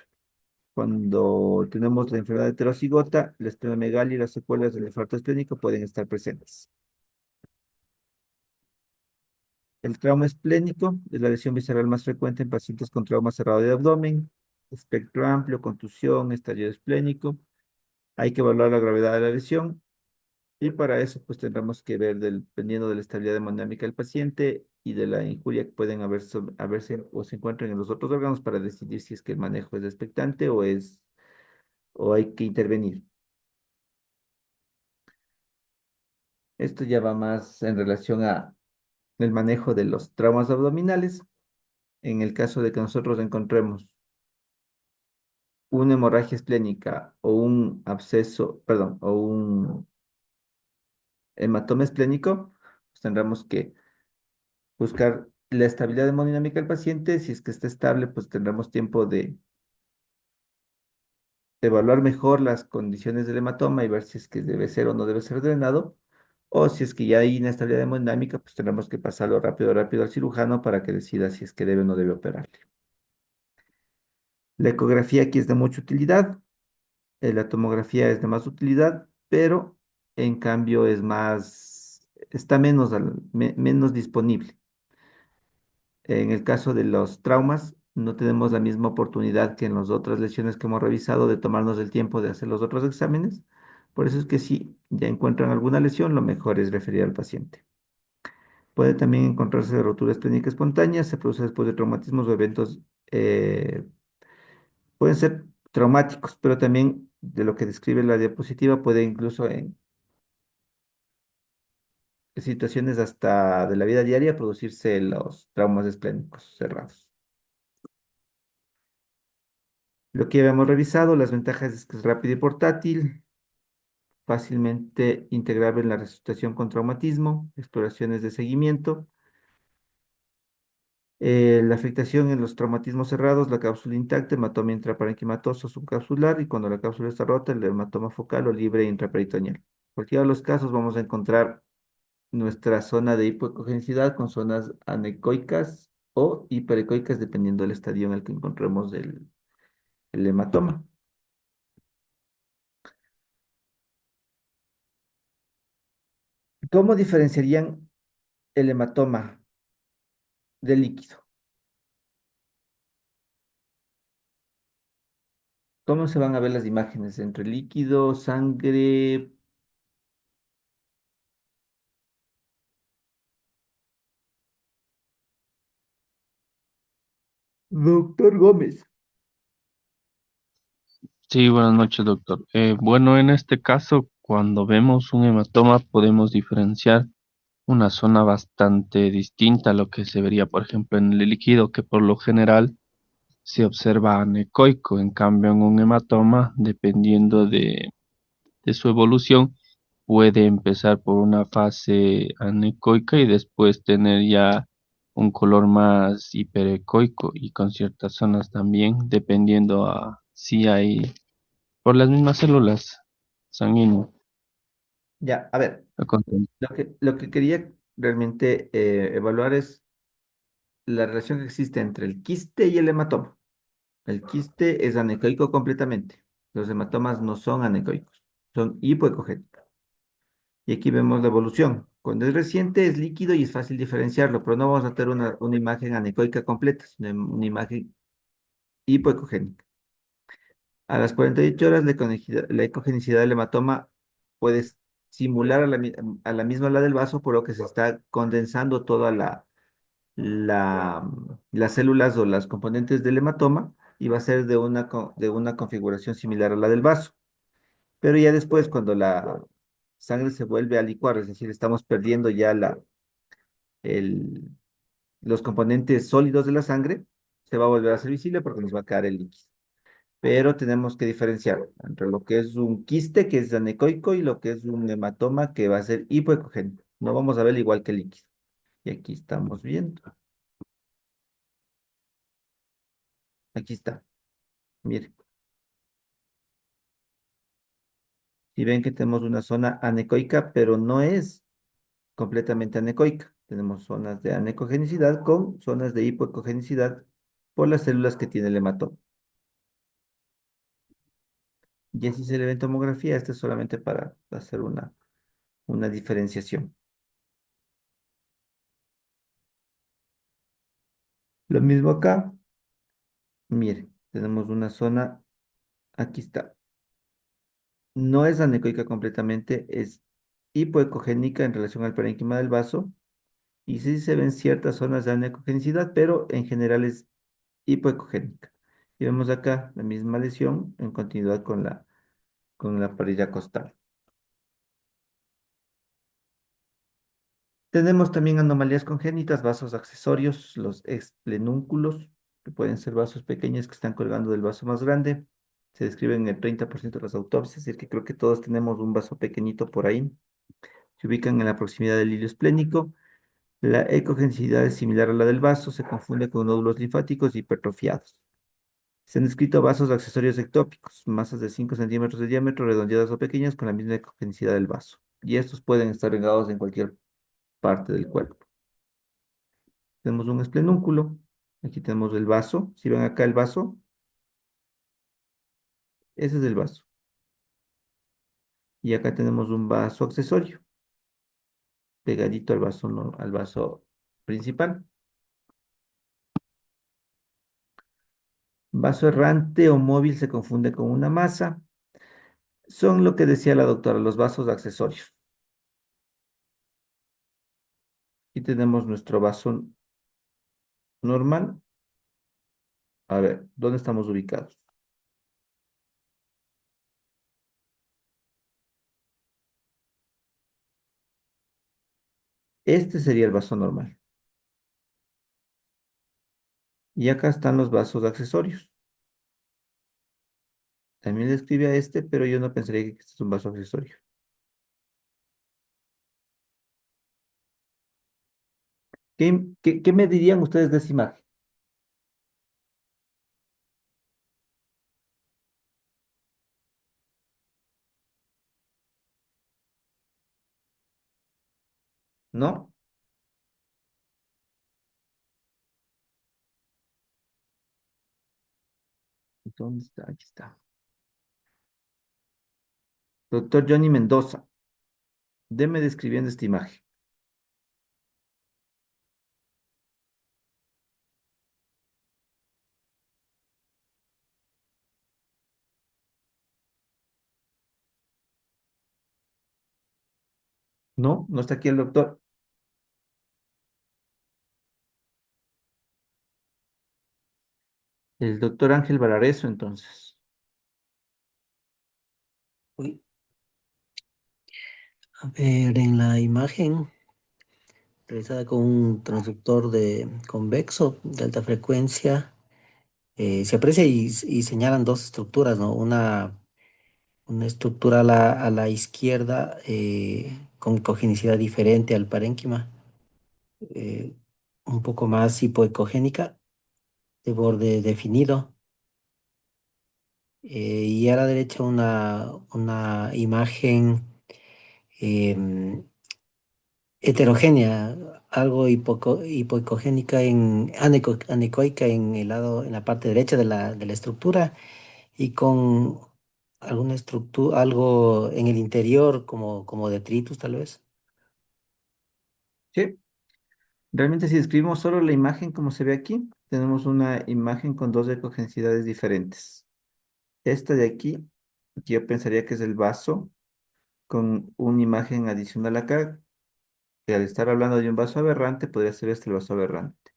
Cuando tenemos la enfermedad heterocigota, la esplenomegalia y las secuelas del infarto esplénico pueden estar presentes. El trauma esplénico es la lesión visceral más frecuente en pacientes con trauma cerrado de abdomen, espectro amplio, contusión, estallido esplénico. Hay que evaluar la gravedad de la lesión y para eso pues tendremos que ver dependiendo de la estabilidad hemodinámica del paciente y de la injuria que pueden haberse o se encuentren en los otros órganos para decidir si es que el manejo es expectante o hay que intervenir. Esto ya va más en relación a el manejo de los traumas abdominales. En el caso de que nosotros encontremos una hemorragia esplénica o un absceso, perdón, o un hematoma esplénico, pues tendremos que buscar la estabilidad hemodinámica del paciente. Si es que está estable, pues tendremos tiempo de evaluar mejor las condiciones del hematoma y ver si es que debe ser o no debe ser drenado. O si es que ya hay inestabilidad hemodinámica, pues tendremos que pasarlo rápido, rápido al cirujano para que decida si es que debe o no debe operarle. La ecografía aquí es de mucha utilidad, la tomografía es de más utilidad, pero en cambio es más, está menos, menos disponible. En el caso de los traumas, no tenemos la misma oportunidad que en las otras lesiones que hemos revisado de tomarnos el tiempo de hacer los otros exámenes. Por eso es que si ya encuentran alguna lesión, lo mejor es referir al paciente. Puede también encontrarse rotura esplénica espontánea, se produce después de traumatismos o eventos, pueden ser traumáticos, pero también de lo que describe la diapositiva, puede incluso en situaciones hasta de la vida diaria producirse los traumas esplénicos cerrados. Lo que habíamos revisado, las ventajas es que es rápido y portátil, fácilmente integrable en la resucitación con traumatismo, exploraciones de seguimiento. La afectación en los traumatismos cerrados, la cápsula intacta, hematoma intraparenquimatoso subcapsular y cuando la cápsula está rota, el hematoma focal o libre intraperitoneal. Cualquiera de los casos vamos a encontrar nuestra zona de hipoecogenicidad con zonas anecoicas o hiperecoicas dependiendo del estadio en el que encontremos el hematoma. ¿Cómo diferenciarían el hematoma del líquido? ¿Cómo se van a ver las imágenes entre líquido, sangre? Doctor Gómez.
Sí, buenas noches, doctor. Bueno, en este caso, cuando vemos un hematoma, podemos diferenciar una zona bastante distinta a lo que se vería, por ejemplo, en el líquido, que por lo general se observa anecoico. En cambio, en un hematoma, dependiendo de su evolución, puede empezar por una fase anecoica y después tener ya un color más hiperecoico y con ciertas zonas también, dependiendo a si hay por las mismas células sanguíneas.
Ya, a ver,
Lo conté.
lo que quería realmente evaluar es la relación que existe entre el quiste y el hematoma. El quiste es anecoico completamente. Los hematomas no son anecoicos, son hipoecogénicos. Y aquí vemos la evolución. Cuando es reciente es líquido y es fácil diferenciarlo, pero no vamos a tener una imagen anecoica completa, sino una imagen hipoecogénica. A las 48 horas la ecogenicidad del hematoma puede simular a la misma la del vaso, por lo que se está condensando toda las células o las componentes del hematoma y va a ser de una configuración similar a la del vaso. Pero ya después, cuando la sangre se vuelve a licuar, es decir, estamos perdiendo ya el- los componentes sólidos de la sangre, se va a volver a ser visible porque nos va a quedar el líquido. Pero tenemos que diferenciar entre lo que es un quiste, que es anecoico, y lo que es un hematoma, que va a ser hipoecogénico. No vamos a ver igual que el líquido. Y aquí estamos viendo. Aquí está. Mire, si ven que tenemos una zona anecoica, pero no es completamente anecoica. Tenemos zonas de anecogenicidad con zonas de hipoecogenicidad por las células que tiene el hematoma. Y así se le ve en tomografía. Esto es solamente para hacer una diferenciación. Lo mismo acá. Mire, tenemos una zona, aquí está. No es anecoica completamente, es hipoecogénica en relación al parénquima del vaso. Y sí se ven ciertas zonas de anecogenicidad, pero en general es hipoecogénica. Y vemos acá la misma lesión en continuidad con la parilla costal. Tenemos también anomalías congénitas, vasos accesorios, los esplenúnculos, que pueden ser vasos pequeños que están colgando del vaso más grande. Se describen en el 30% de las autopsias, es decir, que creo que todos tenemos un vaso pequeñito por ahí. Se ubican en la proximidad del hilio esplénico. La ecogenicidad es similar a la del vaso, se confunde con nódulos linfáticos hipertrofiados. Se han descrito vasos accesorios ectópicos, masas de 5 centímetros de diámetro, redondeadas o pequeñas, con la misma ecogenicidad del vaso. Y estos pueden estar regados en cualquier parte del cuerpo. Tenemos un esplenúnculo. Aquí tenemos el vaso. Si ven acá el vaso, ese es el vaso. Y acá tenemos un vaso accesorio, pegadito al vaso, al vaso principal. Vaso errante o móvil se confunde con una masa. Son lo que decía la doctora, los vasos accesorios. Aquí tenemos nuestro vaso normal. A ver, ¿dónde estamos ubicados? Este sería el vaso normal. Y acá están los vasos accesorios. También le escribe a este, pero yo no pensaría que este es un vaso accesorio. ¿Qué me dirían ustedes de esa imagen? ¿No? ¿Dónde está? Aquí está. Doctor Johnny Mendoza, deme describiendo esta imagen. ¿No? ¿No está aquí el doctor? El doctor Ángel Valareso, entonces.
Uy, a ver, en la imagen realizada con un transductor de convexo de alta frecuencia, se aprecia y señalan dos estructuras, ¿no? Una estructura a la izquierda con cogenicidad diferente al parénquima, eh, un poco más hipoecogénica, de borde definido. Y a la derecha una imagen em, heterogénea, algo hipoecogénica anecoica en el lado, en la parte derecha de la estructura y con alguna estructura, algo en el interior como detritus tal vez.
Sí. Realmente si describimos solo la imagen como se ve aquí, tenemos una imagen con dos ecogensidades diferentes. Esta de aquí, yo pensaría que es el vaso con una imagen adicional acá, que al estar hablando de un vaso aberrante, podría ser este el vaso aberrante.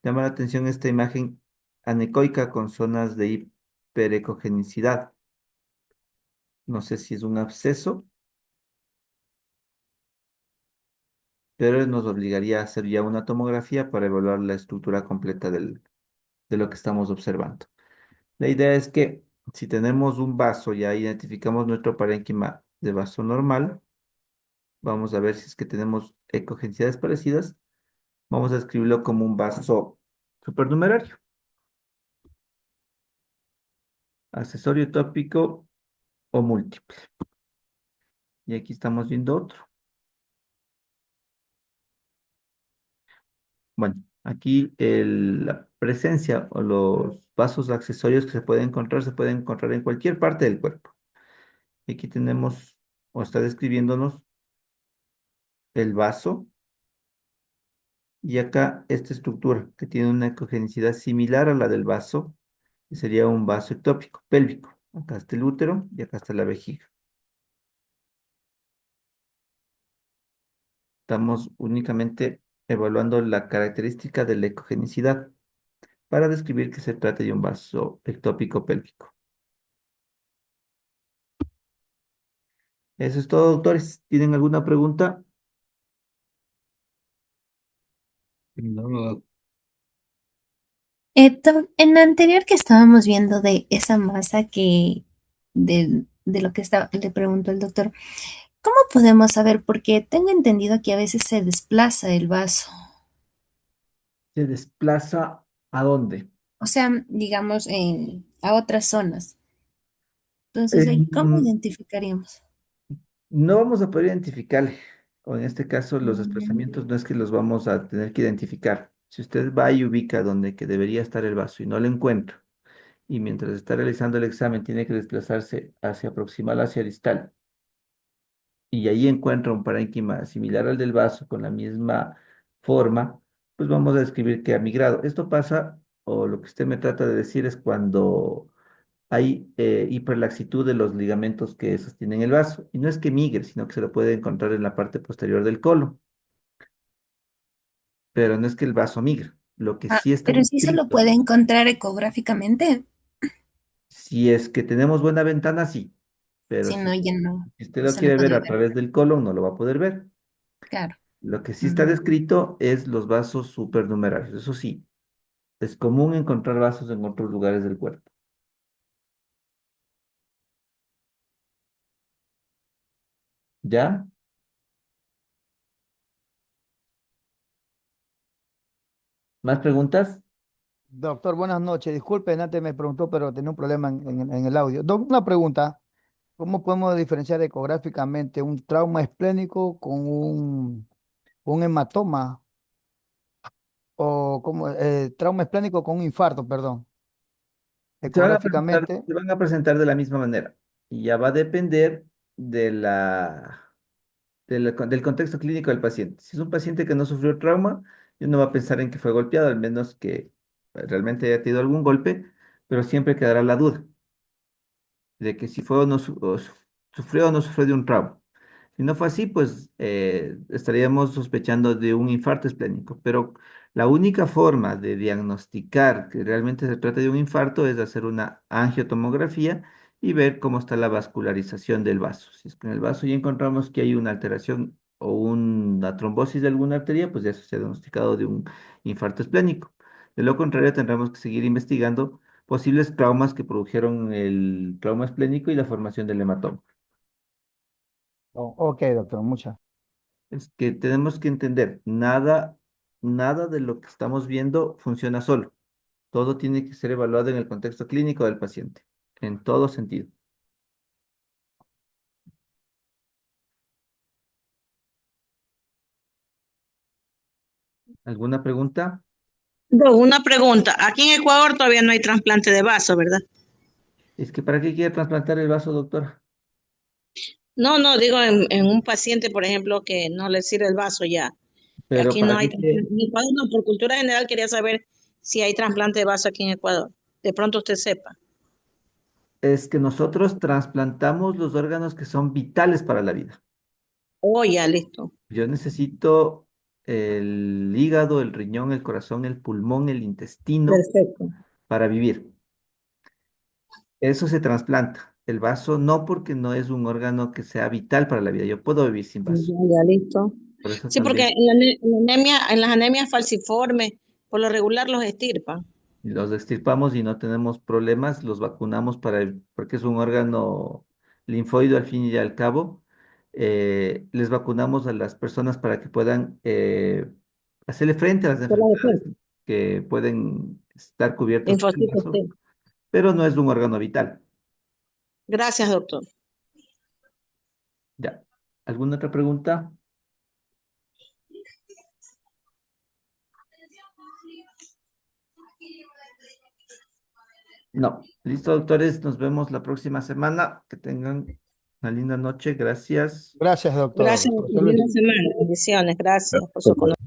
Llama la atención esta imagen anecoica con zonas de hiperecogenicidad. No sé si es un absceso, pero nos obligaría a hacer ya una tomografía para evaluar la estructura completa de lo que estamos observando. La idea es que si tenemos un vaso, ya identificamos nuestro parénquima de vaso normal, vamos a ver si es que tenemos ecogencias parecidas, vamos a escribirlo como un vaso supernumerario, accesorio tópico o múltiple. Y aquí estamos viendo otro. Bueno, aquí la presencia o los vasos accesorios que se pueden encontrar en cualquier parte del cuerpo. Y aquí tenemos, o está describiéndonos el vaso y acá esta estructura que tiene una ecogenicidad similar a la del vaso, que sería un vaso ectópico, pélvico. Acá está el útero y acá está la vejiga. Estamos únicamente evaluando la característica de la ecogenicidad para describir que se trata de un vaso ectópico pélvico. Eso es todo, doctores. ¿Tienen alguna pregunta?
No,
En la anterior que estábamos viendo de esa masa de lo que le preguntó el doctor, ¿cómo podemos saber? Porque tengo entendido que a veces se desplaza el vaso.
¿Se desplaza a dónde?
O sea, digamos, a otras zonas. Entonces, ahí, ¿cómo
En-
identificaríamos?
no vamos a poder identificarle, o en este caso los desplazamientos
Mm.
no es que los vamos a tener que identificar. Si usted va y ubica donde que debería estar el vaso y no lo encuentra, y mientras está realizando el examen tiene que desplazarse hacia proximal, hacia distal, y ahí encuentra un parénquima similar al del vaso con la misma forma, pues vamos a describir que ha migrado. Esto pasa, o lo que usted me trata de decir es cuando hay hiperlaxitud de los ligamentos que sostienen el vaso. Y no es que migre, sino que se lo puede encontrar en la parte posterior del colon, pero no es que el vaso migre. Lo que
Ah,
sí está
pero sí se lo
descrito,
puede encontrar ecográficamente.
si es que tenemos buena ventana, sí, pero
Si
si,
no, ya no,
si usted
no
lo
se lo
quiere ver
puede
a
ver.
través del colon, no lo va a poder ver.
Claro.
Lo que sí está
Mm.
descrito es los vasos supernumerarios. Eso sí, es común encontrar vasos en otros lugares del cuerpo. ¿Ya? ¿Más preguntas?
Doctor, buenas noches. Disculpen, antes me preguntó, pero tenía un problema en el audio. Una pregunta. ¿Cómo podemos diferenciar ecográficamente un trauma esplénico con un hematoma? O como trauma esplénico con un infarto, perdón. Ecográficamente.
Se van a presentar de la misma manera. Y ya va a depender de del contexto clínico del paciente. Si es un paciente que no sufrió trauma, no va a pensar en que fue golpeado, al menos que realmente haya tenido algún golpe, pero siempre quedará la duda de que si fue o no sufrió o no sufrió de un trauma. Si no fue así, pues estaríamos sospechando de un infarto esplénico. Pero la única forma de diagnosticar que realmente se trata de un infarto es hacer una angiotomografía y ver cómo está la vascularización del vaso. Si es que en el vaso ya encontramos que hay una alteración o una trombosis de alguna arteria, pues ya se ha diagnosticado de un infarto esplénico. De lo contrario, tendremos que seguir investigando posibles traumas que produjeron el trauma esplénico y la formación del hematoma.
Oh, ok, doctor, muchas.
Es que tenemos que entender, nada de lo que estamos viendo funciona solo. Todo tiene que ser evaluado en el contexto clínico del paciente, en todo sentido. ¿Alguna pregunta?
Una pregunta. Aquí en Ecuador todavía no hay trasplante de vaso, ¿verdad?
Es que ¿para qué quiere trasplantar el vaso, doctora?
No, no, digo en un paciente, por ejemplo, que no le sirve el vaso ya.
Pero
Aquí no
¿para
hay
qué
trasplante. En Ecuador no, por cultura general quería saber si hay trasplante de vaso aquí en Ecuador. De pronto usted sepa.
Es que nosotros trasplantamos los órganos que son vitales para la vida.
Oh, ya, listo.
Yo necesito el hígado, el riñón, el corazón, el pulmón, el intestino
Perfecto.
para vivir. Eso se trasplanta. El vaso no, porque no es un órgano que sea vital para la vida. Yo puedo vivir sin
Ya,
vaso.
ya, listo.
Por eso
Sí, porque
también
en las anemias falciformes, por lo regular los extirpan.
los extirpamos y no tenemos problemas. Los vacunamos porque es un órgano linfoide al fin y al cabo. Les vacunamos a las personas para que puedan hacerle frente a las
Por la
enfermedades
defensa.
que pueden estar cubiertas por el
Linfocitos
vaso,
T.
pero no es un órgano vital.
Gracias, doctor.
Ya. ¿Alguna otra pregunta? No. Listo, doctores. Nos vemos la próxima semana. Que tengan una linda noche. Gracias.
Gracias, doctor.
Gracias,
José
doctor.
Luis.
Linda semana. Bendiciones. Gracias por su conocimiento.